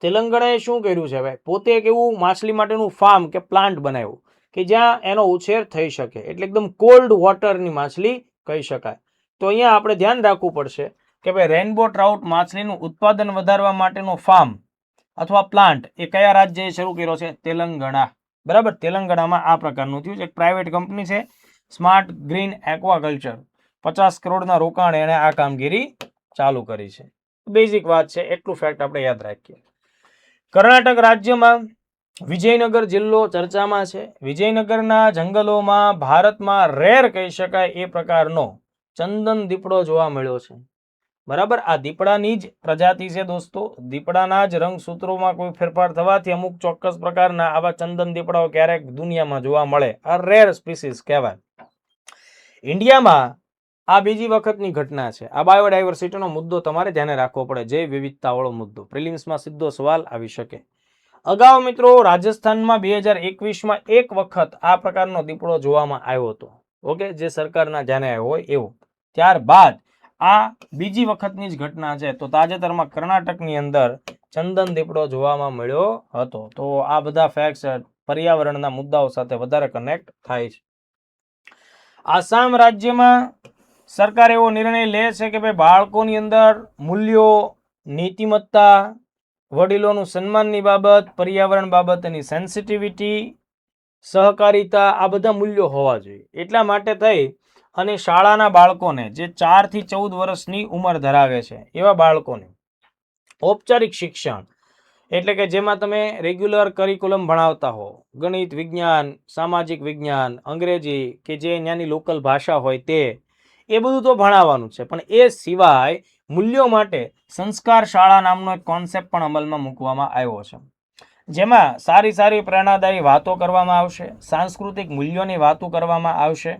તેલંગાણાએ શું કર્યું છે ભાઈ, પોતે એક એવું માછલી માટેનું ફાર્મ કે પ્લાન્ટ બનાવ્યું કે જ્યાં એનો ઉછેર થઈ શકે, એટલે એકદમ કોલ્ડ વોટરની માછલી કહી શકાય. તો અહીંયા આપણે ધ્યાન રાખવું પડશે કે ભાઈ રેઇનબો ટ્રાઉટ માછલીનું ઉત્પાદન વધારવા માટેનો ફાર્મ અથવા પ્લાન્ટ એ કયા રાજ્યએ શરૂ કર્યો છે? તેલંગાણા, બરાબર. તેલંગાણામાં આ પ્રકારનું થયું છે. એક પ્રાઇવેટ કંપની છે સ્માર્ટ ગ્રીન એક્વાકલ્ચર, 50 કરોડના રોકાણ એણે આ કામગીરી ચાલુ કરી છે. બેઝિક વાત છે, એટલું ફેક્ટ આપણે યાદ રાખીએ. કર્ણાટક રાજ્યમાં વિજયનગર જિલ્લો ચર્ચામાં છે. વિજયનગરના જંગલોમાં ભારતમાં રેર કહી શકાય એ પ્રકારનો ચંદન દીપડો જોવા મળ્યો છે, બરાબર. આ દીપડાની જ પ્રજાતિ છે દોસ્તો. દીપડાના જ રંગસૂત્રોમાં કોઈ ફેરફાર થવાથી અમુક ચોક્કસ પ્રકારના આવા ચંદન દીપડાઓ ક્યારેક દુનિયામાં જોવા મળે. આ રેર સ્પીસીસ કહેવાય. ઇન્ડિયામાં આ બીજી વખતની ઘટના છે. આ બાયોડાયવર્સિટીનો મુદ્દો તમારે ધ્યાને રાખવો પડે, જૈવ વિવિધતાવાળો મુદ્દો. પ્રિલિમ્સમાં સીધો સવાલ આવી શકે. અગાઉ મિત્રો રાજસ્થાનમાં 2021માં એક વખત આ પ્રકારનો દીપડો જોવામાં આવ્યો હતો. ઓકે, જે સરકારના ધ્યાને આવ્યો હોય એવો. ત્યારબાદ આ બીજી વખતની જ ઘટના છે. તો તાજેતરમાં કર્ણાટકની અંદર ચંદન દીપડો જોવામાં મળ્યો હતો. તો આ બધા ફેક્ટ્સ પર્યાવરણના મુદ્દાઓ સાથે વધારે કનેક્ટ થાય છે. આસામ રાજ્યમાં સરકાર એવો નિર્ણય લે છે કે ભાઈ બાળકોની અંદર મૂલ્યો, નીતિમત્તા, વડીલોનું સન્માનની બાબત, પર્યાવરણ બાબતની સેન્સિટિવિટી, સહકારિતા, આ બધા મૂલ્યો હોવા જોઈએ. એટલા માટે થઈ અને શાળાના બાળકોને જે 4 થી 14 વર્ષની ઉંમર ધરાવે છે એવા બાળકોને ઔપચારિક શિક્ષણ, એટલે કે જેમાં તમે રેગ્યુલર કરિક્યુલમ ભણાવતા હો, ગણિત, વિજ્ઞાન, સામાજિક વિજ્ઞાન, અંગ્રેજી કે જે ત્યાંની લોકલ ભાષા હોય તે, એ બધું તો ભણાવવાનું છે. પણ એ સિવાય મૂલ્યો માટે સંસ્કાર શાળા નામનો એક કોન્સેપ્ટ પણ અમલમાં મૂકવામાં આવ્યો છે, જેમાં સારી સારી પ્રેરણાદાયી વાતો કરવામાં આવશે, સાંસ્કૃતિક મૂલ્યોની વાતો કરવામાં આવશે,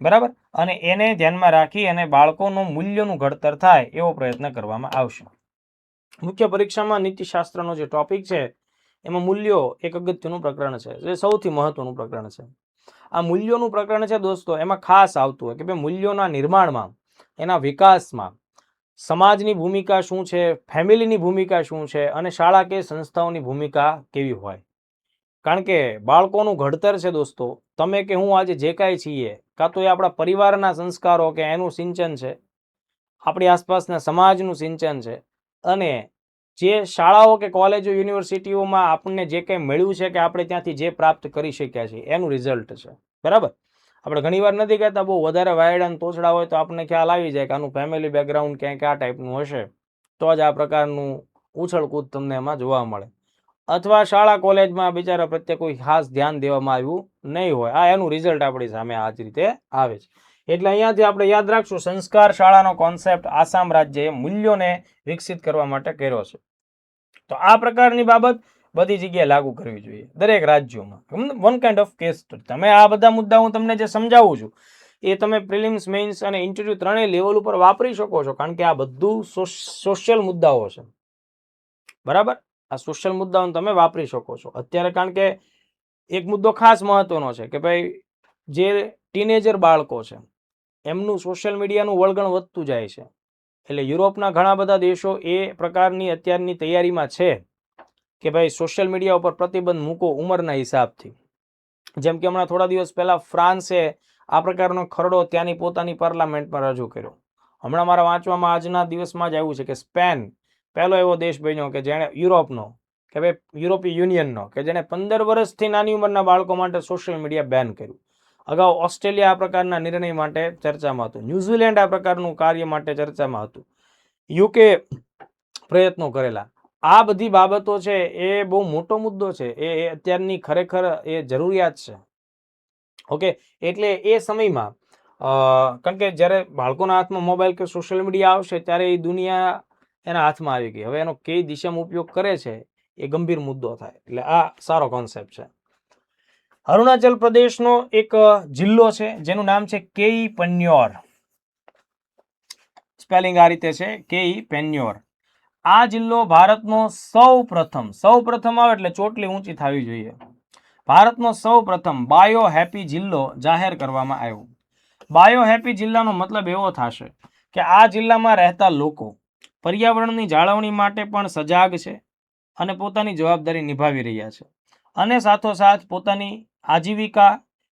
બરાબર. અને એને ધ્યાનમાં રાખી અને બાળકોનું મૂલ્યોનું ઘડતર થાય એવો પ્રયત્ન કરવામાં આવશે. મુખ્ય પરીક્ષામાં નીતિશાસ્ત્રનો જે ટોપિક છે એમાં મૂલ્યો એક અગત્યનું પ્રકરણ છે, જે સૌથી મહત્વનું પ્રકરણ છે. આ મૂલ્યોનું પ્રકરણ છે દોસ્તો, એમાં ખાસ આવતું હોય કે ભાઈ મૂલ્યોના નિર્માણમાં, એના વિકાસમાં સમાજની ભૂમિકા શું છે, ફેમિલીની ભૂમિકા શું છે અને શાળા કે સંસ્થાઓની ભૂમિકા કેવી હોય. કારણ કે બાળકોનું ઘડતર છે દોસ્તો, તમે કે હું આજે જે કાંઈ છીએ, કાં તો એ આપણા પરિવારના સંસ્કારો કે એનું સિંચન છે, આપણી આસપાસના સમાજનું સિંચન છે, અને જે શાળાઓ કે કોલેજો, યુનિવર્સિટીઓમાં આપણને જે કંઈ મળ્યું છે કે આપણે ત્યાંથી જે પ્રાપ્ત કરી શક્યા છીએ એનું રિઝલ્ટ છે, બરાબર. આપણે ઘણીવાર નથી કહેતા બહુ વધારે વાયડા અને તોછડા હોય તો આપણને ખ્યાલ આવી જાય કે આનું ફેમિલી બેકગ્રાઉન્ડ ક્યાંક આ ટાઈપનું હશે તો જ આ પ્રકારનું ઉછળકૂદ તમને એમાં જોવા મળે. અથવા શાળા કોલેજમાં બિચારા પ્રત્યે કોઈ ખાસ ધ્યાન દેવામાં આવ્યું નહીં હોય. આ એનું રિઝલ્ટ આપણી સામે આ જ રીતે આવે છે. એટલે અહીંયાથી આપણે યાદ રાખશું સંસ્કાર શાળાનો કોન્સેપ્ટ આસામ રાજ્યએ મૂલ્યોને વિકસિત કરવા માટે કર્યો છે. તો આ પ્રકારની બાબત બધી જગ્યાએ લાગુ કરવી જોઈએ દરેક રાજ્યોમાં. One kind of case study. તમે આ બધા મુદ્દા હું તમને જે સમજાવું છું એ તમે પ્રિલિમ્સ, મેઇન્સ અને ઇન્ટરવ્યુ ત્રણેય લેવલ ઉપર વાપરી શકો છો, કારણ કે આ બધું સોશિયલ મુદ્દાઓ છે. બરાબર, આ સોશિયલ મુદ્દાઓને તમે વાપરી શકો છો અત્યારે. કારણ કે એક મુદ્દો ખાસ મહત્વનો છે કે ભાઈ જે ટીનેજર બાળકો છે એમનું સોશિયલ મીડિયાનું વળગણ વધતું જાય છે. એટલે યુરોપના ઘણા બધા દેશો એ પ્રકારની અત્યારની તૈયારીમાં છે કે ભાઈ સોશિયલ મીડિયા ઉપર પ્રતિબંધ મૂકો ઉંમરના હિસાબથી. જેમ કે હમણાં થોડા દિવસ પહેલા ફ્રાન્સે આ પ્રકારનો ખરડો ત્યાંની પોતાની પાર્લામેન્ટમાં રજૂ કર્યો. હમણાં મારા વાંચવામાં આજના દિવસમાં જ આવ્યું છે કે સ્પેન પહેલો એવો દેશ બન્યો કે જેણે યુરોપનો કે ભાઈ યુરોપીય યુનિયનનો કે જેણે 15 વર્ષથી નાની ઉંમરના બાળકો માટે સોશિયલ મીડિયા બેન કર્યું. અગાઉ ઓસ્ટ્રેલિયા આ પ્રકારના નિર્ણય માટે ચર્ચામાં હતું. ન્યુઝીલેન્ડ આ પ્રકારનું કાર્ય માટે ચર્ચામાં હતું. યુકે પ્રયત્નો કરેલા. આ બધી બાબતો છે એ બહુ મોટો મુદ્દો છે. એ અત્યારની ખરેખર એ જરૂરિયાત છે. ઓકે, એટલે એ સમયમાં કારણ કે જ્યારે બાળકોના હાથમાં મોબાઈલ કે સોશિયલ મીડિયા આવશે ત્યારે એ દુનિયા એના હાથમાં આવી ગઈ. હવે એનો કઈ દિશામાં ઉપયોગ કરે છે એ ગંભીર મુદ્દો થાય. એટલે આ સારો કોન્સેપ્ટ છે. અરુણાચલ પ્રદેશનો એક જિલ્લો છે જેનું નામ છે કેઈ પન્યોર. સ્પેલિંગ આ રીતે છે, કેઈ પેન્યોર. આ જિલ્લો ભારતનો સૌ પ્રથમ આવે એટલે ચોટલી ઊંચી થવી જોઈએ. ભારતનો સૌ પ્રથમ બાયો હેપી જિલ્લો જાહેર કરવામાં આવ્યો. બાયો હેપી જિલ્લાનો મતલબ એવો થશે કે આ જિલ્લામાં રહેતા લોકો પર્યાવરણની જાળવણી માટે પણ સજાગ છે અને પોતાની જવાબદારી નિભાવી રહ્યા છે અને સાથોસાથ પોતાની આજીવિકા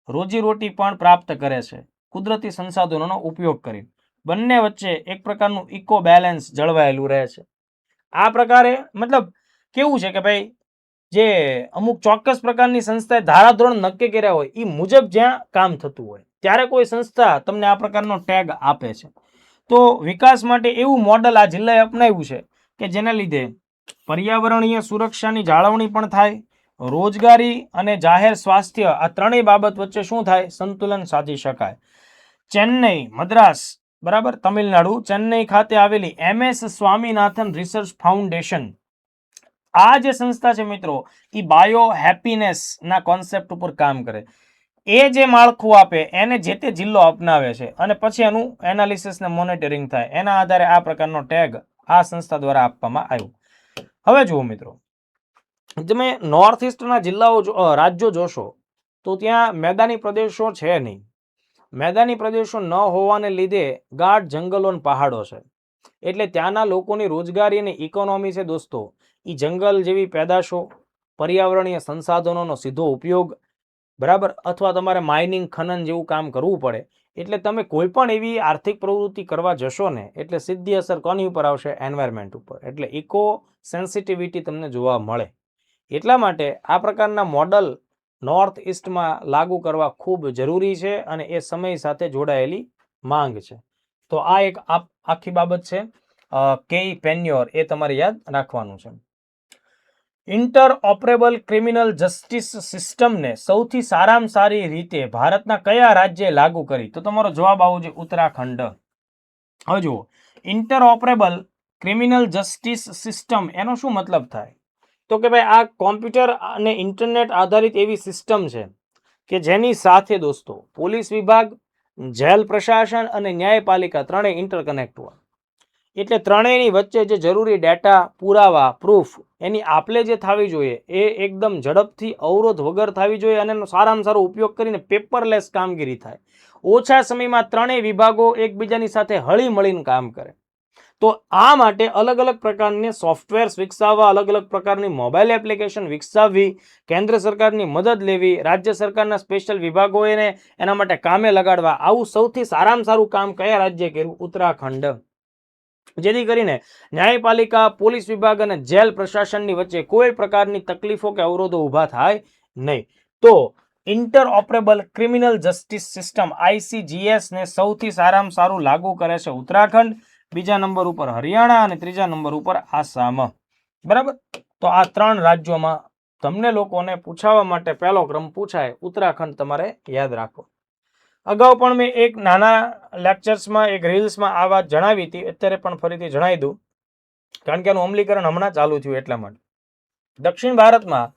રોજીરોટી પણ પ્રાપ્ત કરે છે કુદરતી સંસાધનોનો ઉપયોગ કરી. બંને વચ્ચે એક પ્રકારનું ઇકો બેલેન્સ જળવાયેલું રહે છે. આ પ્રકારે મતલબ કેવું છે કે ભાઈ જે અમુક ચોક્કસ પ્રકારની સંસ્થાએ ધારાધોરણ નક્કી કર્યા હોય એ મુજબ જ્યાં કામ થતું હોય ત્યારે કોઈ સંસ્થા તમને આ પ્રકારનો ટેગ આપે છે. તો વિકાસ માટે એવું મોડલ આ જિલ્લાએ અપનાવ્યું છે કે જેના લીધે પર્યાવરણીય સુરક્ષાની જાળવણી પણ થાય, રોજગારી અને જાહેર સ્વાસ્થ્ય આ ત્રણેય બાબત વચ્ચે શું થાય, સંતુલન સાધી શકાય. ચેન્નઈ, મદ્રાસ, બરાબર, તમિલનાડુ, ચેન્નઈ ખાતે આવેલી MS સ્વામીનાથન રિસર્ચ ફાઉન્ડેશન, આ જે સંસ્થા છે મિત્રો એ બાયો હેપીનેસ ના કોન્સેપ્ટ ઉપર કામ કરે. એ જે માળખું આપે એને જે તે જિલ્લો અપનાવે છે અને પછી એનું એનાલિસિસ ને મોનિટરિંગ થાય. એના આધારે આ પ્રકારનો ટેગ આ સંસ્થા દ્વારા આપવામાં આવ્યો. હવે જુઓ મિત્રો, તમે નોર્થ ઇસ્ટના જિલ્લાઓ રાજ્યો જોશો તો ત્યાં મેદાની પ્રદેશો છે નહીં. મેદાની પ્રદેશો ન હોવાને લીધે ગાઢ જંગલો અને પહાડો છે. એટલે ત્યાંના લોકોની રોજગારી અને ઇકોનોમી છે દોસ્તો એ જંગલ જેવી પેદાશો, પર્યાવરણીય સંસાધનોનો સીધો ઉપયોગ, બરાબર, અથવા તમારે માઇનિંગ ખનન જેવું કામ કરવું પડે. એટલે તમે કોઈ પણ એવી આર્થિક પ્રવૃત્તિ કરવા જશો ને એટલે સીધી અસર કોની ઉપર આવશે, એન્વાયરમેન્ટ ઉપર. એટલે ઇકો સેન્સિટિવિટી તમને જોવા મળે. એટલા માટે આ પ્રકારના મોડલ નોર્થ ઇસ્ટમાં લાગુ કરવા ખૂબ જરૂરી છે અને એ સમય સાથે જોડાયેલી માંગ છે. તો આ એક આખી બાબત છે કેઈ પેન્યોર, એ તમારે યાદ રાખવાનું છે. ઇન્ટરઓપરેબલ ક્રિમિનલ જસ્ટિસ સિસ્ટમને સૌથી સારામાં સારી રીતે ભારતના કયા રાજ્યે લાગુ કરી? તો તમારો જવાબ આવો છે ઉત્તરાખંડ. હવે જુઓ, ઇન્ટરઓપરેબલ ક્રિમિનલ જસ્ટિસ સિસ્ટમ એનો શું મતલબ થાય? તો કે ભાઈ આ કોમ્પ્યુટર અને ઇન્ટરનેટ આધારિત એવી સિસ્ટમ છે કે જેની સાથે દોસ્તો પોલીસ વિભાગ, જેલ પ્રશાસન અને ન્યાયપાલિકા ત્રણેય ઇન્ટરકનેક્ટ હોય. એટલે ત્રણેયની વચ્ચે જે જરૂરી ડેટા, પુરાવા, પ્રૂફ એની આપલે જે થવી જોઈએ એ એકદમ ઝડપથી અવરોધ વગર થવી જોઈએ અને એનો સારામાં સારો ઉપયોગ કરીને પેપરલેસ કામગીરી થાય. ઓછા સમયમાં ત્રણેય વિભાગો એકબીજાની સાથે હળી મળીને કામ કરે. તો આ માટે અલગ અલગ પ્રકારની સોફ્ટવેર્સ વિકસાવવા, અલગ અલગ પ્રકારની મોબાઈલ એપ્લિકેશન વિકસાવવી, કેન્દ્ર સરકારની મદદ લેવી, રાજ્ય સરકારના સ્પેશિયલ વિભાગોને એના માટે કામે લગાડવા, આવું સૌથી સારામાં સારું કામ કયા રાજ્યે કર્યું? ઉત્તરાખંડ. જેથી કરીને ન્યાયપાલિકા, પોલીસ વિભાગ અને જેલ પ્રશાસનની વચ્ચે કોઈ પ્રકારની તકલીફો કે અવરોધો ઊભા થાય નહીં. તો ઇન્ટરઓપરેબલ ક્રિમિનલ જસ્ટિસ સિસ્ટમ ICGS ને સૌથી સારામાં સારું લાગુ કરે છે ઉત્તરાખંડ, બીજા નંબર ઉપર હરિયાણા અને ત્રીજા નંબર ઉપર આસામ. બરાબર, તો આ 3 રાજ્યોમાં તમને લોકોને પૂછાવા માટે પહેલો ક્રમ પૂછાય ઉત્તરાખંડ તમારે યાદ રાખો. અગાઉ પણ મેં એક નાના લેક્ચર્સમાં એક રીલ્સમાં આ વાત જણાવી હતી, અત્યારે પણ ફરીથી જણાવી દઉં કારણ કે એનું અમલીકરણ હમણાં ચાલુ થયું એટલા માટે. દક્ષિણ ભારતમાં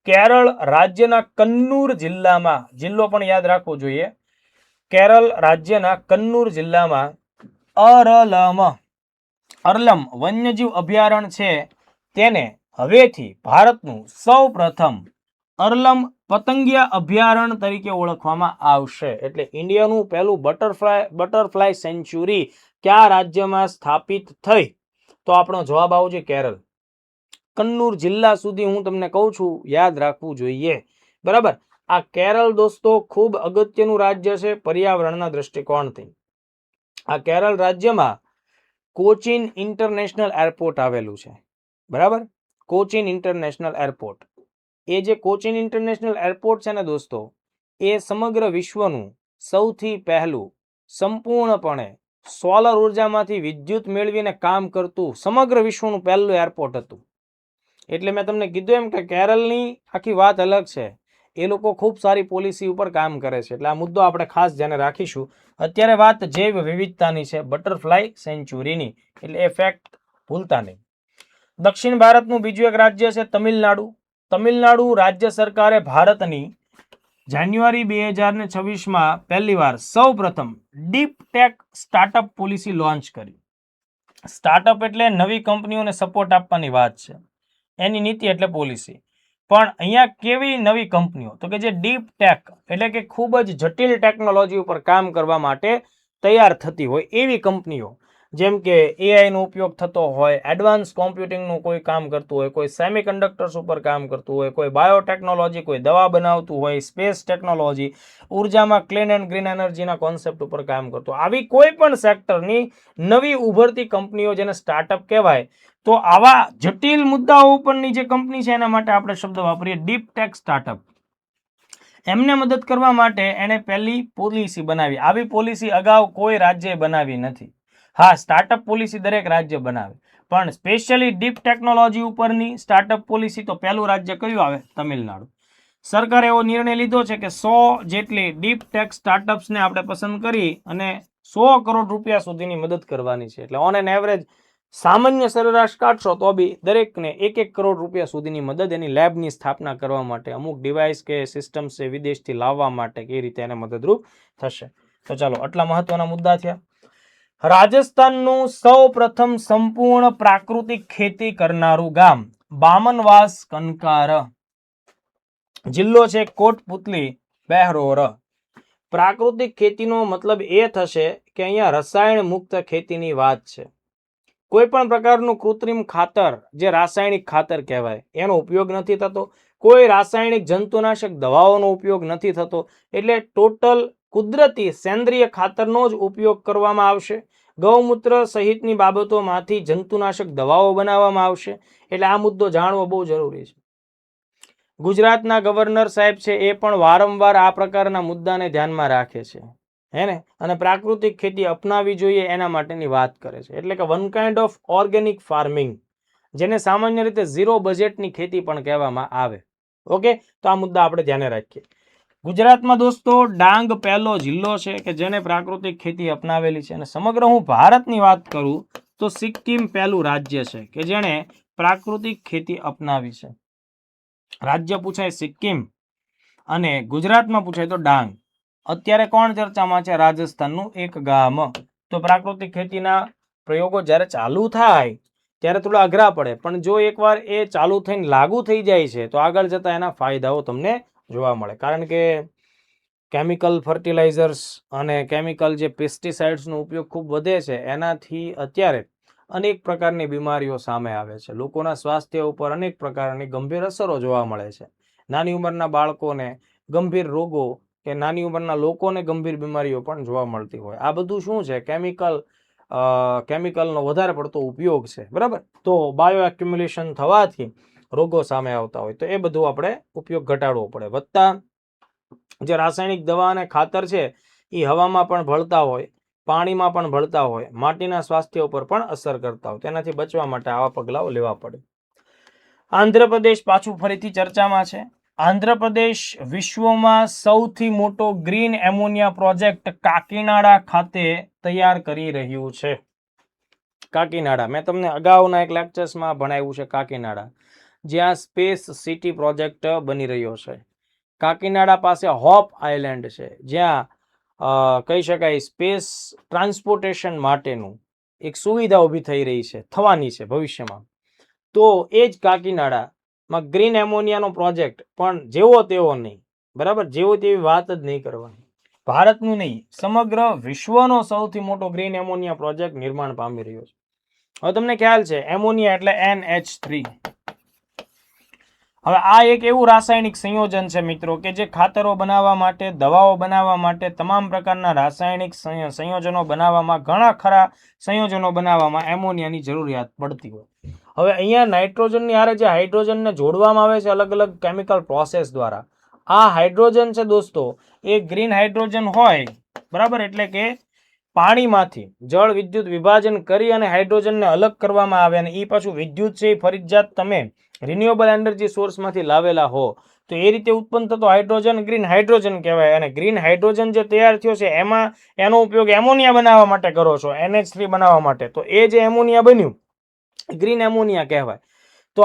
કેરળ રાજ્યના કન્નૂર જિલ્લામાં, જિલ્લો પણ યાદ રાખવો જોઈએ, કેરળ રાજ્યના કન્નૂર જિલ્લામાં અરલમ વન્યજીવ અભયારણ્ય છે તેને હવેથી ભારતનું સૌ પ્રથમ અરલમ પતંગિયા અભયારણ્ય તરીકે ઓળખવામાં આવશે. એટલે ઇન્ડિયાનું પહેલું બટરફ્લાય સેન્ચ્યુરી કયા રાજ્યમાં સ્થાપિત થઈ? તો આપણો જવાબ આવશે કેરળ. કન્નૂર જિલ્લા સુધી હું તમને કહું છું યાદ રાખવું જોઈએ. બરાબર, આ કેરળ દોસ્તો ખૂબ અગત્યનું રાજ્ય છે પર્યાવરણના દૃષ્ટિકોણથી. આ કેરળ રાજ્યમાં કોચીન ઇન્ટરનેશનલ એરપોર્ટ આવેલું છે. બરાબર, કોચીન ઇન્ટરનેશનલ એરપોર્ટ. એ જે કોચીન ઇન્ટરનેશનલ એરપોર્ટ છે ને દોસ્તો, એ સમગ્ર વિશ્વનું સૌથી પહેલું સંપૂર્ણપણે સોલર ઉર્જામાંથી વિદ્યુત મેળવીને કામ કરતું સમગ્ર વિશ્વનું પહેલું એરપોર્ટ હતું. એટલે મેં તમને કીધું એમ કે કેરળની આખી વાત અલગ છે. એ લોકો ખૂબ સારી પોલિસી ઉપર કામ કરે છે, એટલે આ મુદ્દો આપણે ખાસ ધ્યાને રાખીશું. અત્યારે વાત જૈવ વિવિધતાની છે, બટરફ્લાય સેન્ચ્યુરીની, એટલે એ ફેક્ટ ભૂલતા નહીં. દક્ષિણ ભારતનું બીજું એક રાજ્ય છે તમિલનાડુ. તમિલનાડુ રાજ્ય સરકારે ભારતની જાન્યુઆરી 2026માં પહેલી વાર સૌ પ્રથમ deep tech startup policy launch કરી. સ્ટાર્ટઅપ એટલે નવી કંપનીઓને સપોર્ટ આપવાની વાત છે, એની નીતિ એટલે પોલિસી. પણ અહીંયા કેવી નવી કંપનીઓ? તો કે જે ડીપ ટેક એટલે કે ખૂબ જ જટિલ ટેકનોલોજી ઉપર કામ કરવા માટે તૈયાર થતી હોય એવી કંપનીઓ, જેમ કે એઆઈનો ઉપયોગ થતો હોય, એડવાન્સ કોમ્પ્યુટિંગનું કોઈ કામ કરતું હોય, કોઈ સેમિકન્ડક્ટર્સ ઉપર કામ કરતું હોય, કોઈ બાયોટેકનોલોજી, કોઈ દવા બનાવતું હોય, સ્પેસ ટેકનોલોજી, ઉર્જામાં ક્લીન એન્ડ ગ્રીન એનર્જીના કોન્સેપ્ટ ઉપર કામ કરતું, આવી કોઈ પણ સેક્ટરની નવી ઉભરતી કંપનીઓ જેને સ્ટાર્ટઅપ કહેવાય. તો આવા જટિલ મુદ્દાઓ ઉપરની જે કંપની છે એના માટે આપણે શબ્દ વાપરીએ ડીપ ટેક સ્ટાર્ટઅપ. એમને મદદ કરવા માટે એણે પહેલી પોલિસી બનાવી. આવી પોલિસી અગાઉ કોઈ રાજ્યએ બનાવી નથી. હા, સ્ટાર્ટઅપ પોલિસી દરેક રાજ્ય બનાવે, પણ સ્પેશિયલી ડીપ ટેકનોલોજી ઉપરની સ્ટાર્ટઅપ પોલિસી તો પહેલું રાજ્ય કયું આવે? તમિલનાડુ. સરકારે એવો નિર્ણય લીધો છે કે 100 જેટલી ડીપ ટેક સ્ટાર્ટઅપ્સને આપણે પસંદ કરી અને 100 કરોડ રૂપિયા સુધીની મદદ કરવાની છે. એટલે ઓન એન એવરેજ સામાન્ય સરેરાશ કાઢશો તો બી દરેકને 1-1 કરોડ રૂપિયા સુધીની મદદ એની લેબની સ્થાપના કરવા માટે, અમુક ડિવાઇસ કે સિસ્ટમ્સ છે વિદેશથી લાવવા માટે કે રીતે એને મદદરૂપ થશે. તો ચાલો, આટલા મહત્વના મુદ્દા થયા. રાજસ્થાનનું સૌ પ્રથમ સંપૂર્ણ પ્રાકૃતિક ખેતી કરનારું ગામ બામનવાસ કનકાર. જિલ્લો છે કોટપુતલી બેહરોર. પ્રાકૃતિક ખેતીનો મતલબ એ થશે કે અહીંયા રસાયણ મુક્ત ખેતીની વાત છે. કોઈ પણ પ્રકારનું કૃત્રિમ ખાતર, જે રાસાયણિક ખાતર કહેવાય, એનો ઉપયોગ નથી થતો. કોઈ રાસાયણિક જંતુનાશક દવાઓનો ઉપયોગ નથી થતો. એટલે ટોટલ કુદરતી સેન્દ્રિય ખાતરનો જ ઉપયોગ કરવામાં આવશે. ગૌમૂત્ર સહિતની બાબતોમાંથી જંતુનાશક દવાઓ બનાવવામાં આવશે. એટલે આ મુદ્દો જાણવો બહુ જરૂરી છે. ગુજરાતના ગવર્નર સાહેબ છે એ પણ વારંવાર આ પ્રકારના મુદ્દાને ધ્યાનમાં રાખે છે, હે ને, અને પ્રાકૃતિક ખેતી અપનાવી જોઈએ એના માટેની વાત કરે છે. એટલે કે one kind of organic farming, જેને સામાન્ય રીતે ઝીરો બજેટની ખેતી પણ કહેવામાં આવે. ઓકે, તો આ મુદ્દા આપણે ધ્યાને રાખીએ. ગુજરાતમાં દોસ્તો ડાંગ પહેલો જિલ્લો છે કે જેને પ્રાકૃતિક ખેતી અપનાવેલી છે. અને સમગ્ર હું ભારતની વાત કરું તો સિક્કિમ પહેલું રાજ્ય છે કે જેણે પ્રાકૃતિક ખેતી અપનાવી છે. રાજ્ય પૂછાય સિક્કિમ અને ગુજરાતમાં પૂછાય તો ડાંગ. અત્યારે કોણ ચર્ચામાં છે? રાજસ્થાનનું એક ગામ. તો પ્રાકૃતિક ખેતીના પ્રયોગો જ્યારે ચાલુ થાય ત્યારે થોડા અઘરા પડે, પણ જો એકવાર એ ચાલુ થઈને લાગુ થઈ જાય છે તો આગળ જતા એના ફાયદાઓ તમને જોવા મળે. કારણ કે કેમિકલ ફર્ટિલાઇઝર્સ અને કેમિકલ જે પેસ્ટિસાઇડ્સનો ઉપયોગ ખૂબ વધે છે, એનાથી અત્યારે અનેક પ્રકારની બીમારીઓ સામે આવે છે. લોકોના સ્વાસ્થ્ય ઉપર અનેક પ્રકારની ગંભીર અસરો જોવા મળે છે. નાની ઉંમરના બાળકોને ગંભીર રોગો કે નાની ઉંમરના લોકોને ગંભીર બીમારીઓ પણ જોવા મળતી હોય. આ બધું શું છે? કેમિકલનો વધારે પડતો ઉપયોગ છે. બરાબર, તો બાયો એક્યુમ્યુલેશન થવાથી રોગો સામે આવતા હોય, તો એ બધું આપણે ઉપયોગ ઘટાડવો પડે. વધતા જે રાસાયણિક દવા અને ખાતર છે એ હવામાં પણ ભળતા હોય, પાણીમાં પણ ભળતા હોય, માટીના સ્વાસ્થ્ય ઉપર પણ અસર કરતા હોય. તેનાથી બચવા માટે આવા પગલાઓ લેવા પડે. આંધ્રપ્રદેશ પાછું ફરીથી ચર્ચામાં છે. આંધ્રપ્રદેશ વિશ્વમાં સૌથી મોટો ગ્રીન એમોનિયા પ્રોજેક્ટ કાકીનાડા ખાતે તૈયાર કરી રહ્યું છે. કાકીનાડા મેં તમને અગાઉના એક લેક્ચર્સમાં ભણાવ્યું છે. કાકીનાડા જ્યાં સ્પેસ સિટી પ્રોજેક્ટ બની રહ્યો છે. કાકીનાડા પાસે હોપ આઇલેન્ડ છે, જ્યાં કહી શકાય સ્પેસ ટ્રાન્સપોર્ટેશન માટેનું એક સુવિધા ઊભી થઈ રહી છે, થવાની છે ભવિષ્યમાં. તો એ જ કાકીનાડામાં ગ્રીન એમોનિયાનો પ્રોજેક્ટ પણ જેવો તેવો નહીં, બરાબર, જેવો તેવી વાત જ નહીં કરવાની. ભારતનું નહીં, સમગ્ર વિશ્વનો સૌથી મોટો ગ્રીન એમોનિયા પ્રોજેક્ટ નિર્માણ પામી રહ્યો છે. હવે તમને ખ્યાલ છે એમોનિયા એટલે NH3. હવે આ એક એવું રાસાયણિક સંયોજન છે મિત્રો કે જે ખાતરો બનાવવા માટે, દવાઓ બનાવવા માટે, તમામ પ્રકારના રાસાયણિક સંયોજનો બનાવવામાં, ઘણા ખરા સંયોજનો બનાવવામાં એમોનિયાની જરૂરિયાત પડતી હોય. હવે અહીંયા નાઇટ્રોજનની હારે જે હાઇડ્રોજનને જોડવામાં આવે છે અલગ અલગ કેમિકલ પ્રોસેસ દ્વારા, આ હાઇડ્રોજન છે દોસ્તો એ ગ્રીન હાઇડ્રોજન હોય, બરાબર, એટલે કે પાણીમાંથી જળ વિદ્યુત વિભાજન કરી અને હાઇડ્રોજનને અલગ કરવામાં આવે, અને એ પાછું વિદ્યુત છે એ ફરજિયાત તમે રિન્યુએબલ એનર્જી સોર્સમાંથી લાવેલા હો, તો એ રીતે ઉત્પન્ન થતો હાઇડ્રોજન ગ્રીન હાઇડ્રોજન કહેવાય. અને ગ્રીન હાઇડ્રોજન જે તૈયાર થયો છે એમાં એનો ઉપયોગ એમોનિયા બનાવવા માટે કરો છો, NH3 બનાવવા માટે, તો એ જે એમોનિયા બન્યું ગ્રીન એમોનિયા કહેવાય. તો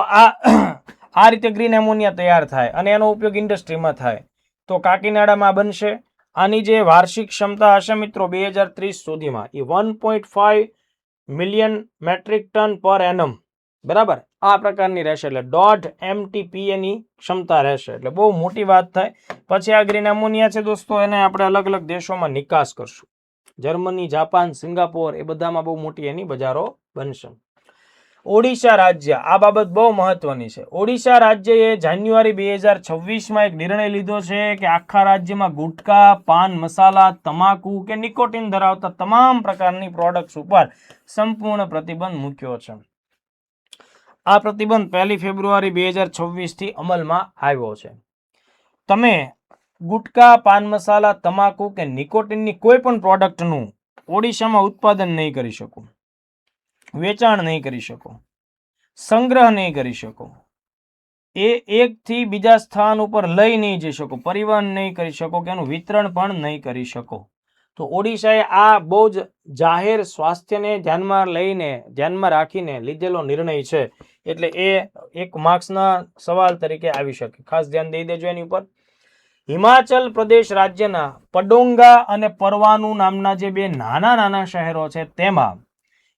આ રીતે ગ્રીન એમોનિયા તૈયાર થાય અને એનો ઉપયોગ ઇન્ડસ્ટ્રીમાં થાય. તો કાકીનાડામાં બનશે. આની જે વાર્ષિક ક્ષમતા હશે મિત્રો 2030 સુધીમાં એ 1.5 મિલિયન મેટ્રિક ટન પર એનમ, બરાબર, આ પ્રકારની રહેશે. એટલે 1.5 MTPA ની ક્ષમતા રહેશે, એટલે બહુ મોટી વાત થાય. પછી આ ગ્રીન એમોનિયા છે દોસ્તો એને આપણે અલગ અલગ દેશોમાં નિકાસ કરશું. જર્મની, જાપાન, સિંગાપોર એ બધામાં બહુ મોટી એની બજારો બનશે. ઓડિશા રાજ્ય, આ બાબત બહુ મહત્વની છે. ઓડિશા રાજ્યએ જાન્યુઆરી 2026માં એક નિર્ણય લીધો છે કે આખા રાજ્યમાં ગુટકા, પાન મસાલા, તમાકુ કે નિકોટિન ધરાવતા તમામ પ્રકારની પ્રોડક્ટ્સ ઉપર સંપૂર્ણ પ્રતિબંધ મૂક્યો છે. આ પ્રતિબંધ 1 ફેબ્રુઆરી 2026 થી અમલમાં આવ્યો છે. તમે ગુટકા, પાન મસાલા, તમાકુ કે નિકોટિનની કોઈ પણ પ્રોડક્ટનું ઓડિશામાં ઉત્પાદન નહીં કરી શકો, વેચાણ નહીં કરી શકો, સંગ્રહ નહીં કરી શકો, એ એકથી બીજા સ્થાન ઉપર લઈ નહીં જઈ શકો, પરિવહન નહીં કરી શકો કે એનું વિતરણ પણ નહીં કરી શકો. તો ઓડિશાએ આ બહુ જ જાહેર સ્વાસ્થ્યને ધ્યાનમાં રાખીને લીધેલો નિર્ણય છે, એટલે એ એક માર્ક્સના સવાલ તરીકે આવી શકે, ખાસ ધ્યાન દઈ દેજો એની ઉપર. હિમાચલ પ્રદેશ રાજ્યના પડોંગા અને પરવાનુ નામના જે બે નાના નાના શહેરો છે તેમાં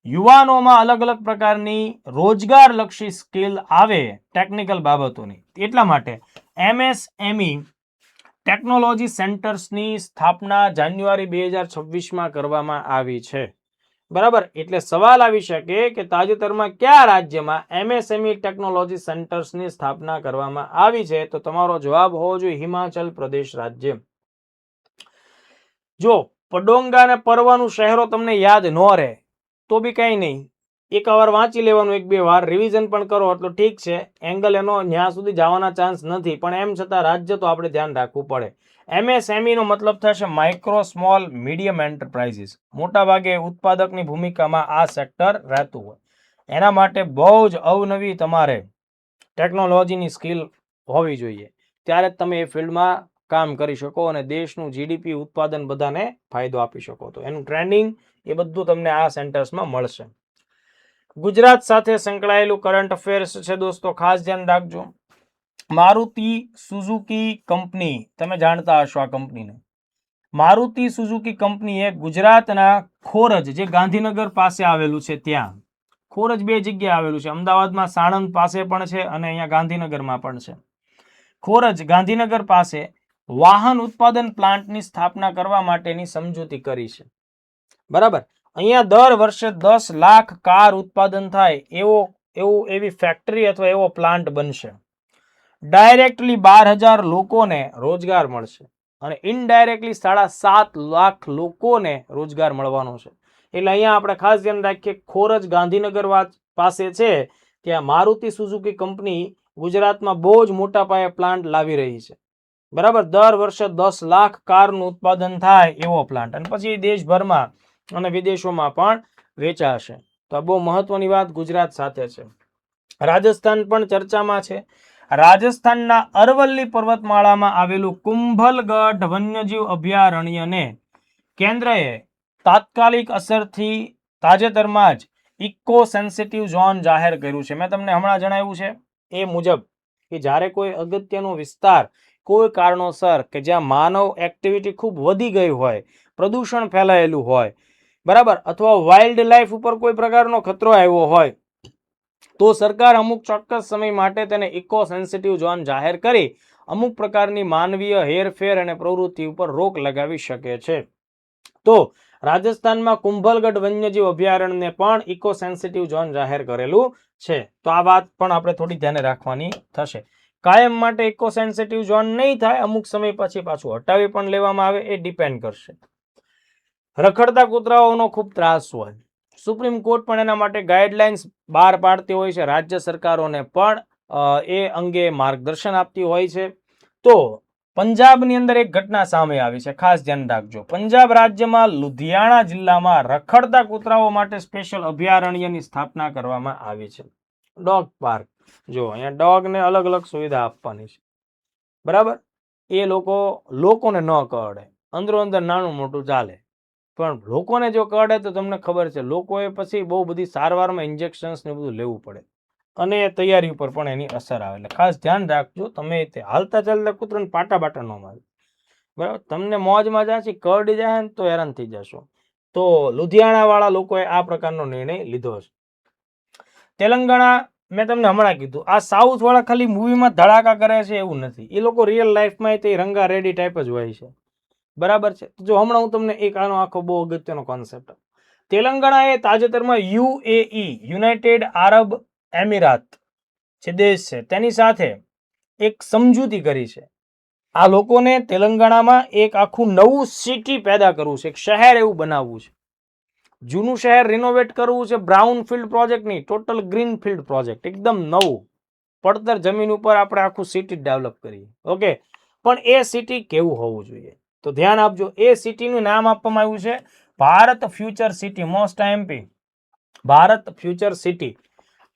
યુવાનોમાં અલગ અલગ પ્રકારની રોજગારલક્ષી સ્કિલ આવે ટેકનિકલ બાબતોની, એટલા માટે MSME ટેકનોલોજી સેન્ટર્સની સ્થાપના જાન્યુઆરી 2026માં કરવામાં આવી છે, બરાબર. એટલે સવાલ આવી શકે કે તાજેતરમાં કયા રાજ્યમાં MSME ટેકનોલોજી સેન્ટર્સની સ્થાપના કરવામાં આવી છે, તો તમારો જવાબ હોવો જોઈએ હિમાચલ પ્રદેશ રાજ્ય. જો પડોંગા અને પરવાનું શહેરો તમને યાદ ન રહે તો બી કઈ નહીં, એક વાર વાંચી લેવાનું, 1-2 વાર રિવિઝન પણ કરો એટલું ઠીક છે. એંગલ એનો ન્યા સુધી જવાના ચાન્સ નથી, પણ એમ છતાં રાજ્ય તો આપણે ધ્યાન રાખવું પડે. MSME નો મતલબ થશે માઇક્રો સ્મોલ મીડિયમ એન્ટરપ્રાઇઝીસ. મોટા ભાગે ઉત્પાદકની ભૂમિકામાં આ સેક્ટર રહેતું હોય, એના માટે બહુ જ અવનવી તમારે ટેકનોલોજીની સ્કિલ હોવી જોઈએ, ત્યારે તમે એ ફિલ્ડમાં કામ કરી શકો અને દેશનું GDP ઉત્પાદન બધાને ફાયદો આપી શકો. તો એનું ટ્રેનિંગ એ બધું તમને આ સેન્ટર્સમાં મળશે. ગુજરાત સાથે સંકળાયેલું કરંટ અફેર્સ છે દોસ્તો, ખાસ ધ્યાન રાખજો. મારુતિ સુઝુકી કંપની, તમે જાણતા હશો આ કંપનીને. મારુતિ સુઝુકી કંપની એ ગુજરાતના ખોરજ, જે ગાંધીનગર પાસે આવેલું છે, ત્યાં ખોરજ બે જગ્યાએ આવેલું છે, અમદાવાદમાં સાણંદ પાસે પણ છે અને અહીંયા ગાંધીનગરમાં પણ છે. ખોરજ ગાંધીનગર પાસે વાહન ઉત્પાદન પ્લાન્ટની સ્થાપના કરવા માટેની સમજૂતી કરી છે, બરાબર. અહીંયા દર વર્ષે 10 લાખ કાર ઉત્પાદન થાય એવી ફેક્ટરી અથવા એવો પ્લાન્ટ બનશે. ડાયરેક્ટલી 12,000 લોકોને રોજગાર મળશે અને ઇનડાયરેક્ટલી 7.5 લાખ લોકોને રોજગાર મળવાનો છે. એટલે અહીંયા આપણે ખાસ ધ્યાન રાખીએ, ખોરજ ગાંધીનગર પાસે છે ત્યાં મારુતિ સુઝુકી કંપની ગુજરાતમાં બહુ જ મોટા પાયે પ્લાન્ટ લાવી રહી છે. બરાબર, દર વર્ષે 10 લાખ કારનું ઉત્પાદન થાય એવો પ્લાન્ટ, અને પછી દેશભરમાં અને વિદેશોમાં પણ વેચાશે. તો આ બહુ મહત્વની વાત ગુજરાત સાથે છે. રાજસ્થાન પણ ચર્ચામાં છે. રાજસ્થાનના અરવલ્લી પર્વતમાળામાં આવેલું કુંભલગઢ વન્યજીવ અભયારણ્યને કેન્દ્રએ તાત્કાલિક અસરથી તાજેતરમાં જ ઇકો સેન્સિટિવ ઝોન જાહેર કર્યું છે. મેં તમને હમણાં જણાવ્યું છે એ મુજબ કે જ્યારે કોઈ અગત્યનો વિસ્તાર કોઈ કારણોસર કે જ્યાં માનવ એક્ટિવિટી ખૂબ વધી ગઈ હોય, પ્રદૂષણ ફેલાયેલું હોય, બરાબર, અથવા વાઇલ્ડ લાઈફ ઉપર કોઈ પ્રકારનો ખતરો આવ્યો હોય, તો સરકાર અમુક ચોક્કસ સમય માટે તેને ઇકો સેન્સિટિવ ઝોન જાહેર કરી અમુક પ્રકારની માનવીય હેરફેર અને પ્રવૃત્તિ ઉપર રોક લગાવી શકે છે. તો રાજસ્થાનમાં કુંભલગઢ વન્યજીવ અભયારણ્યને પણ ઇકો સેન્સિટિવ ઝોન જાહેર કરેલું છે. તો આ વાત પણ આપણે થોડી ધ્યાને રાખવાની થશે. કાયમ માટે ઇકો સેન્સિટિવ ઝોન નહીં થાય, અમુક સમય પછી પાછું હટાવી પણ લેવામાં આવે, એ ડિપેન્ડ કરશે. રખડતા કૂતરાઓનો ખૂબ ત્રાસ હોય, સુપ્રીમ કોર્ટ પણ એના માટે ગાઈડલાઇન્સ બહાર પાડતી હોય છે, રાજ્ય સરકારોને પણ એ અંગે માર્ગદર્શન આપતી હોય છે. તો પંજાબની અંદર એક ઘટના સામે આવી છે, ખાસ ધ્યાન રાખજો. પંજાબ રાજ્યમાં લુધિયાણા જિલ્લામાં રખડતા કૂતરાઓ માટે સ્પેશિયલ અભયારણ્યની સ્થાપના કરવામાં આવી છે, ડોગ પાર્ક. જો અહીંયા ડોગને અલગ અલગ સુવિધા આપવાની છે, બરાબર. એ લોકોને ન કરડે, અંદરો અંદર નાનું મોટું ચાલે, પણ લોકોને જો કરડે તો તમને ખબર છે લોકોએ પછી બહુ બધી સારવારમાં ઇન્જેક્શન્સ ને બધું લેવું પડે, અને એ તૈયારી ઉપર પણ એની અસર આવે. એટલે ખાસ ધ્યાન રાખજો, તમે તે હાલતા ચાલતા કૂતરાને પાટા બાટા ન મારે, બરાબર. તમને મોજમાં જાછી કરડી જાય ને તો હેરાન થઈ જશો. તો લુધિયાણા વાળા લોકોએ આ પ્રકારનો નિર્ણય લીધો છે. તેલંગાણા, મેં તમને હમણાં કીધું, આ સાઉથ વાળા ખાલી મૂવીમાં ધડાકા કરે છે એવું નથી, એ લોકો રિયલ લાઈફમાં તે રંગા રેડી ટાઈપ જ હોય છે, બરાબર છે. જો હમણાં હું તમને એક આનો આખો બહુ અગત્યનો કોન્સેપ્ટ. તેલંગાણાએ તાજેતરમાં યુએઈ, યુનાઇટેડ આરબ એમિરાત જે દેશ છે તેની સાથે એક સમજૂતી કરી છે. આ લોકોને તેલંગાણામાં એક આખું નવું સિટી પેદા કરવું છે, એક શહેર એવું બનાવવું છે. જૂનું શહેર રિનોવેટ કરવું છે, બ્રાઉન ફિલ્ડ પ્રોજેક્ટ નહીં, ટોટલ ગ્રીન ફિલ્ડ પ્રોજેક્ટ, એકદમ નવું પડતર જમીન ઉપર આપણે આખું સિટી ડેવલપ કરીએ. ઓકે, પણ એ સિટી કેવું હોવું જોઈએ તો ધ્યાન આપજો. એ સિટીનું નામ આપવામાં આવ્યું છે Bharat future city. Most MP Bharat future city.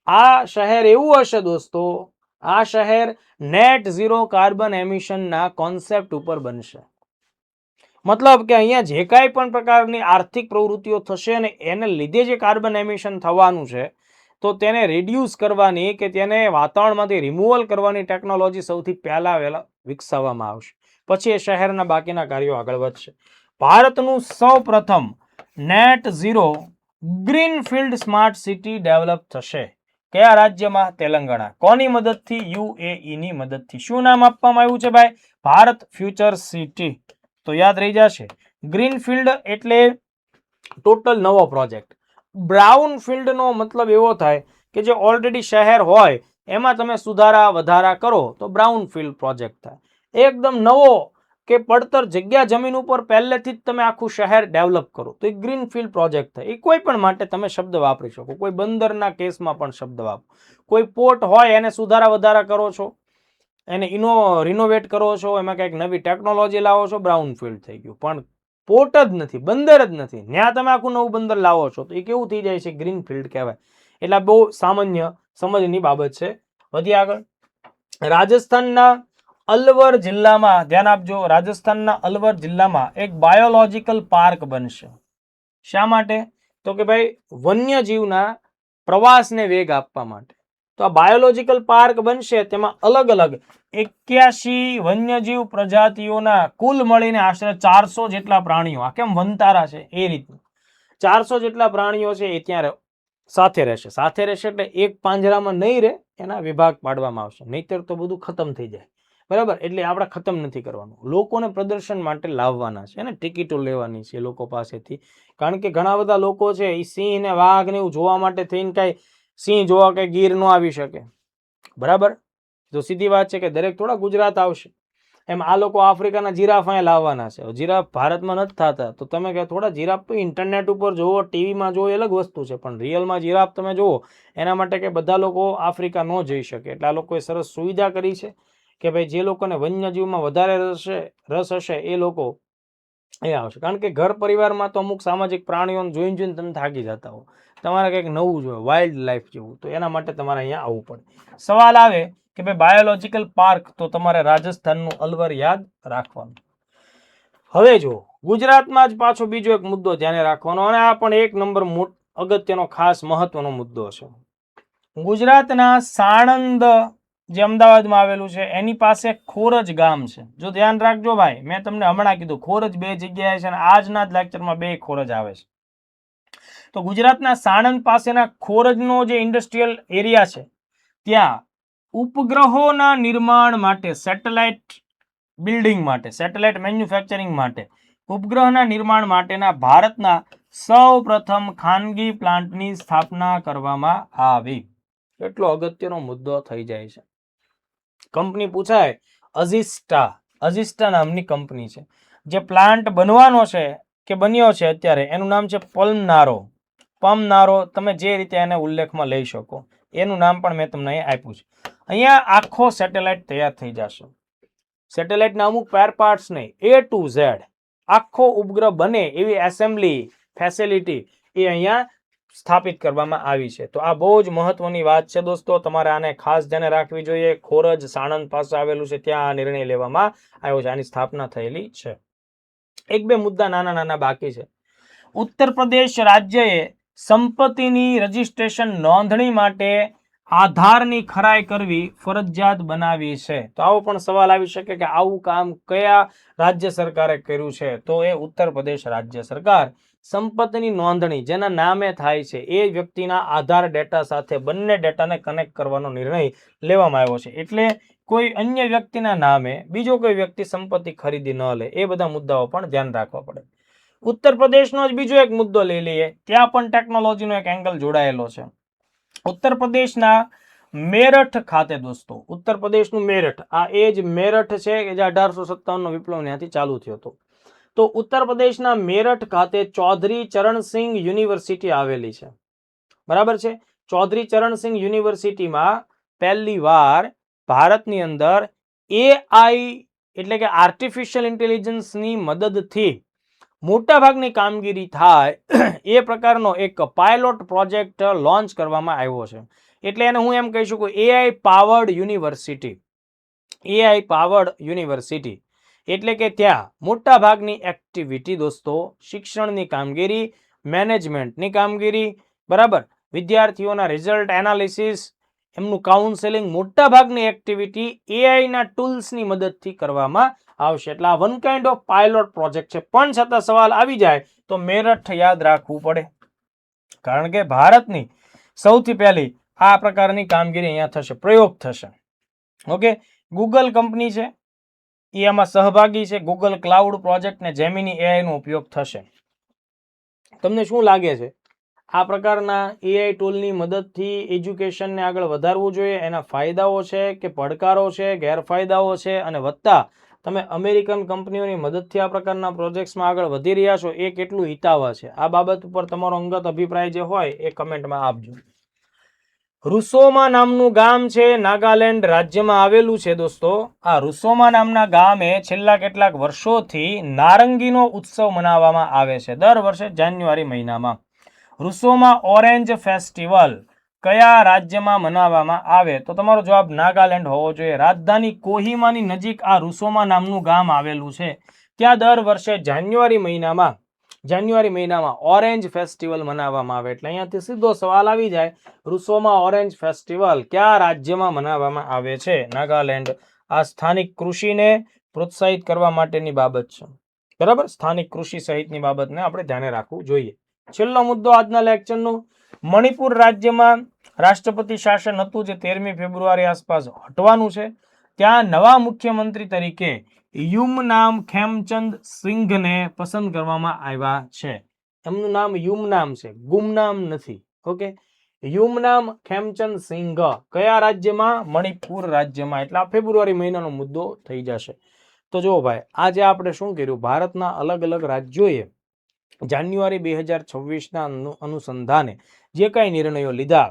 આ શહેર એવું હશે દોસ્તો, આ શહેર નેટ ઝીરો કાર્બન એમિશનના કોન્સેપ્ટ ઉપર બનશે. મતલબ કે અહીંયા જે કાંઈ પણ પ્રકારની આર્થિક પ્રવૃત્તિઓ થશે અને એને લીધે જે કાર્બન એમિશન થવાનું છે, તો તેને રિડ્યુસ કરવાની કે તેને વાતાવરણમાંથી રિમૂવલ કરવાની ટેકનોલોજી સૌથી વહેલા વિકસાવવામાં આવશે. પછી એ શહેરના બાકીના કાર્યો આગળ વધશે. ભારતનું સૌપ્રથમ net zero greenfield smart city develop થશે. કયા રાજ્યમાં? તેલંગાણા. કોની મદદથી? યુએઈ ની મદદથી. શું નામ આપવામાં આવ્યું છે ભાઈ? Bharat future city. તો યાદ રહી જશે. ગ્રીનફિલ્ડ એટલે ટોટલ નવો પ્રોજેક્ટ. બ્રાઉન ફિલ્ડનો મતલબ એવો થાય કે જે ઓલરેડી શહેર હોય એમાં તમે સુધારા વધારા કરો તો બ્રાઉન ફિલ્ડ પ્રોજેક્ટ થાય. એકદમ નવો કે પડતર જગ્યા જમીન ઉપર પહેલેથી જ તમે આખું શહેર ડેવલપ કરો તો એ ગ્રીન ફિલ્ડ પ્રોજેક્ટ થાય. એ કોઈ પણ માટે તમે શબ્દ વાપરી શકો, કોઈ બંદરના કેસમાં પણ શબ્દ વાપરો, કોઈ પોર્ટ હોય એને સુધારા વધારા કરો છો, એને રિનોવેટ કરો છો, એમાં કંઈક નવી ટેકનોલોજી લાવો છો, બ્રાઉન ફિલ્ડ થઈ ગયું. પણ પોર્ટ જ નથી, બંદર જ નથી, ત્યાં તમે આખું નવું બંદર લાવો છો તો એ કેવું થઈ જાય છે? ગ્રીન ફિલ્ડ કહેવાય. એટલે બહુ સામાન્ય સમજની બાબત છે. વધી આગળ. રાજસ્થાનના અલવર જિલ્લામાં, ધ્યાન આપજો, રાજસ્થાનના અલવર જિલ્લામાં એક બાયોલોજીકલ પાર્ક બનશે. શા માટે? તો કે ભાઈ વન્યજીવના પ્રવાસને વેગ આપવા માટે. તો આ બાયોલોજીકલ પાર્ક બનશે, તેમાં અલગ અલગ 81 વન્યજીવ પ્રજાતિઓના કુલ મળીને આશરે 400 જેટલા પ્રાણીઓ, આ કેમ વનતારા છે એ રીતનું 400 જેટલા પ્રાણીઓ છે એ ત્યાં સાથે રહેશે. સાથે રહેશે એટલે એક પાંજરામાં નહીં રહે, એના વિભાગ પાડવામાં આવશે, નહીતર તો બધું ખતમ થઈ જાય, બરાબર. એટલે આપણે ખતમ નથી કરવાનું, લોકોને પ્રદર્શન માટે લાવવાના છે અને ટિકિટો લેવાની છે લોકો પાસેથી. કારણ કે ઘણા બધા લોકો છે એ સિંહ ને વાઘ ને એવું જોવા માટે થઈને કાંઈ સિંહ જોવા કે ગીર નો આવી શકે, બરાબર. તો સીધી વાત છે કે દરેક થોડા ગુજરાત આવશે. એમ આ લોકો આફ્રિકાના જીરાફ અહીંયા લાવવાના છે. જીરાફ ભારતમાં નથી થતા, તો તમે કહો થોડા જીરાફ ઇન્ટરનેટ ઉપર જોવો, ટીવીમાં જોવો, એ અલગ વસ્તુ છે, પણ રિયલમાં જીરાફ તમે જુઓ એના માટે કે બધા લોકો આફ્રિકા ન જઈ શકે. એટલે આ લોકોએ સરસ સુવિધા કરી છે કે ભાઈ જે લોકોને વન્યજીવમાં વધારે રસ હશે એ લોકો અહીંયા આવશે. કારણ કે ઘર પરિવારમાં તો અમુક સામાજિક પ્રાણીઓને જોઈને તમે થાકી જતા હો, તમારે કંઈક નવું જોઈએ, વાઇલ્ડ લાઈફ જેવું, તો એના માટે તમારે અહીંયા આવવું પડે. સવાલ આવે કે ભાઈ બાયોલોજિકલ પાર્ક, તો તમારે રાજસ્થાનનું અલવર યાદ રાખવાનું. હવે જો ગુજરાતમાં જ પાછો બીજો એક મુદ્દો ધ્યાને રાખવાનો, અને આ પણ એક નંબર અગત્યનો ખાસ મહત્વનો મુદ્દો છે. ગુજરાતના સાણંદ જે અમદાવાદમાં આવેલું છે એની પાસે ખોરજ ગામ છે. જો ધ્યાન રાખજો ભાઈ, મેં તમને હમણાં કીધું ખોરજ બે જગ્યાએ છે, અને આજના જ લેક્ચરમાં બે ખોરજ આવે છે. તો ગુજરાતના સાણંદ પાસેના ખોરજનો જે ઇન્ડસ્ટ્રીયલ એરિયા છે ત્યાં ઉપગ્રહોના નિર્માણ માટે, સેટેલાઇટ બિલ્ડિંગ માટે, સેટેલાઇટ મેન્યુફેક્ચરિંગ માટે, ઉપગ્રહના નિર્માણ માટેના ભારતના સૌ પ્રથમ ખાનગી પ્લાન્ટની સ્થાપના કરવામાં આવી. એટલો અગત્યનો મુદ્દો થઈ જાય છે. કંપની પૂછાય, અઝિસ્ટા નામની કંપની છે. જે પ્લાન્ટ બનવાનો છે કે બન્યો છે અત્યારે, એનું નામ છે પમનારો. તમે જે રીતે એને ઉલ્લેખમાં લઈ શકો, એનું નામ પણ મેં તમને અહીં આપ્યું છે. અહીંયા આખો સેટેલાઇટ તૈયાર થઈ જશે. સેટેલાઇટના અમુક પેર પાર્ટ્સ નહીં, A to Z આખો ઉપગ્રહ બને એવી એસેમ્બલી ફેસિલિટી એ અહીંયા સ્થાપિત કરવામાં આવી છે. તો આ બહુ જ મહત્વની વાત છે દોસ્તો, તમારે આને ખાસ ધ્યાને રાખવી જોઈએ. ખોરજ સાણંદ પાસે આવેલું છે, ત્યાં આ નિર્ણય લેવામાં આવ્યો છે, આની સ્થાપના થયેલી છે. એક બે મુદ્દા નાના નાના બાકી છે. ઉત્તર પ્રદેશ રાજ્યએ સંપત્તિની રજીસ્ટ્રેશન નોંધણી માટે આધારની ખરાઈ કરવી ફરજિયાત બનાવી છે. તો આવો પણ સવાલ આવી શકે કે આવું કામ કયા રાજ્ય સરકારે કર્યું છે? તો એ ઉત્તર પ્રદેશ રાજ્ય સરકાર સંપત્તિની નોંધણી જેના નામે થાય છે એ વ્યક્તિના આધાર ડેટા સાથે બંને ડેટાને કનેક્ટ કરવાનો નિર્ણય લેવામાં આવ્યો છે. એટલે કોઈ અન્ય વ્યક્તિના નામે બીજો કોઈ વ્યક્તિ સંપત્તિ ખરીદી ન લે, એ બધા મુદ્દાઓ પણ ધ્યાન રાખવા પડે. ઉત્તર પ્રદેશનો જ બીજો એક મુદ્દો લઈ લઈએ, ત્યાં પણ ટેકનોલોજીનો એક એંગલ જોડાયેલો છે. ઉત્તર પ્રદેશના મેરઠ ખાતે દોસ્તો, ઉત્તર પ્રદેશનું મેરઠ, આ એ જ મેરઠ છે કે જે 1857નો વિપ્લવ ત્યાંથી ચાલુ થયો હતો. તો ઉત્તર પ્રદેશના મેરઠ ખાતે ચૌધરી ચરણસિંહ યુનિવર્સિટી આવેલી છે. બરાબર છે. ચૌધરી ચરણસિંહ યુનિવર્સિટીમાં પહેલી વાર ભારતની અંદર AI એટલે કે આર્ટિફિશિયલ ઇન્ટેલિજન્સની મદદથી મોટાભાગની કામગીરી થાય એ પ્રકારનો એક પાયલોટ પ્રોજેક્ટ લોન્ચ કરવામાં આવ્યો છે. એટલે એને હું એમ કહી શકું AI પાવર્ડ યુનિવર્સિટી. એટલે કે ત્યાં મોટાભાગની એક્ટિવિટી દોસ્તો, શિક્ષણની કામગીરી, મેનેજમેન્ટની કામગીરી, બરાબર, વિદ્યાર્થીઓના રિઝલ્ટ એનાલિસિસ, એમનું કાઉન્સેલિંગ, મોટાભાગની એક્ટિવિટી AIના ટૂલ્સની મદદથી કરવામાં આવશે. એટલે આ one kind of pilot project છે. પણ છતાં સવાલ આવી જાય તો મેરઠ યાદ રાખવું પડે, કારણ કે ભારતની સૌથી પહેલી આ પ્રકારની કામગીરી અહીંયા થશે, પ્રયોગ થશે. ઓકે, ગૂગલ કંપની છે એ આમાં સહભાગી છે. ગૂગલ ક્લાઉડ પ્રોજેક્ટ ને જેમિની AI નો ઉપયોગ થશે. તમને શું લાગે છે, આ પ્રકારના AI ટૂલની મદદથી એજ્યુકેશનને આગળ વધારવું જોઈએ, એના ફાયદાઓ છે કે પડકારો છે, ગેરફાયદાઓ છે, અને વત્તા તમે અમેરિકન કંપનીઓની મદદથી આ પ્રકારના પ્રોજેક્ટ્સમાં આગળ વધી રહ્યા છો, એ કેટલું હિતાવહ છે? આ બાબત ઉપર તમારો અંગત અભિપ્રાય જે હોય એ કમેન્ટમાં આપજો. રૂસોમા નામનું ગામ છે, નાગાલેન્ડ રાજ્યમાં આવેલું છે દોસ્તો. આ રૂસોમા નામના ગામે છેલ્લા કેટલાક વર્ષોથી નારંગીનો ઉત્સવ મનાવવામાં આવે છે, દર વર્ષે જાન્યુઆરી મહિનામાં. રૂસોમા ઓરેન્જ ફેસ્ટિવલ કયા રાજ્યમાં મનાવવામાં આવે? તો તમારો જવાબ નાગાલેન્ડ હોવો જોઈએ. રાજધાની કોહિમાની નજીક આ રૂસોમા નામનું ગામ આવેલું છે. ત્યાં દર વર્ષે જાન્યુઆરી મહિનામાં ઓરેન્જ ફેસ્ટિવલ મનાવવામાં આવે. એટલે અહીંયાથી સીધો સવાલ આવી જાય, રૂસોમા ઓરેન્જ ફેસ્ટિવલ કયા રાજ્યમાં મનાવવામાં આવે છે? નાગાલેન્ડ. આ સ્થાનિક કૃષિને પ્રોત્સાહિત કરવા માટેની બાબત છે, બરાબર. સ્થાનિક કૃષિ સહિતની બાબતને આપણે ધ્યાને રાખવું જોઈએ. છેલ્લો મુદ્દો આજના લેક્ચરનો, મણિપુર રાજ્યમાં રાષ્ટ્રપતિ શાસન હતું જે 13મી ફેબ્રુઆરી આસપાસ હટવાનું છે. ત્યાં નવા મુખ્યમંત્રી તરીકે યુમનામ ખેમચંદ સિંઘને પસંદ કરવામાં આવ્યા છે. એમનું નામ યુમનામ છે, ગુમનામ નથી. ઓકે, યુમનામ ખેમચંદ સિંઘ કયા રાજ્યમાં? મણિપુર રાજ્યમાં. એટલે આ ફેબ્રુઆરી મહિનાનો મુદ્દો થઈ જશે. તો જો ભાઈ, આજે આપણે શું કર્યું, ભારતના અલગ અલગ રાજ્યોએ જાન્યુઆરી 2026ના અનુસંધાને જે કાંઈ નિર્ણયો લીધા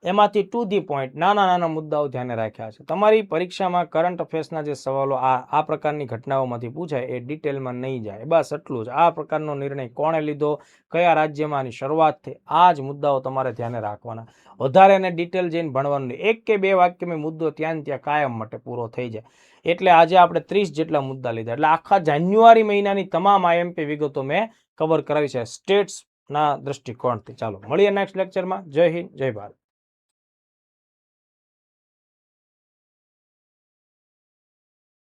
એમાંથી ટુ ધી પોઈન્ટ નાના મુદ્દાઓ ધ્યાને રાખ્યા છે. તમારી પરીક્ષામાં કરંટ અફેર્સના જે સવાલો આ પ્રકારની ઘટનાઓમાંથી પૂછાય એ ડિટેલમાં નહીં જાય. બસ એટલું જ. આ પ્રકારનો નિર્ણય કોણે લીધો, કયા રાજ્યમાં આની શરૂઆત થઈ, આ જ મુદ્દાઓ તમારે ધ્યાને રાખવાના. વધારે અને ડિટેલ જઈને ભણવાનું નહીં. 1 કે 2 વાક્યમાં મુદ્દો ત્યાં કાયમ માટે પૂરો થઈ જાય. એટલે આજે આપણે 30 જેટલા મુદ્દા લીધા. એટલે આખા જાન્યુઆરી મહિનાની તમામ IMP વિગતો મેં કવર કરાવી છે સ્ટેટ્સના દ્રષ્ટિકોણથી. ચાલો મળીએ નેક્સ્ટ લેક્ચરમાં. જય હિન્દ, જય ભારત.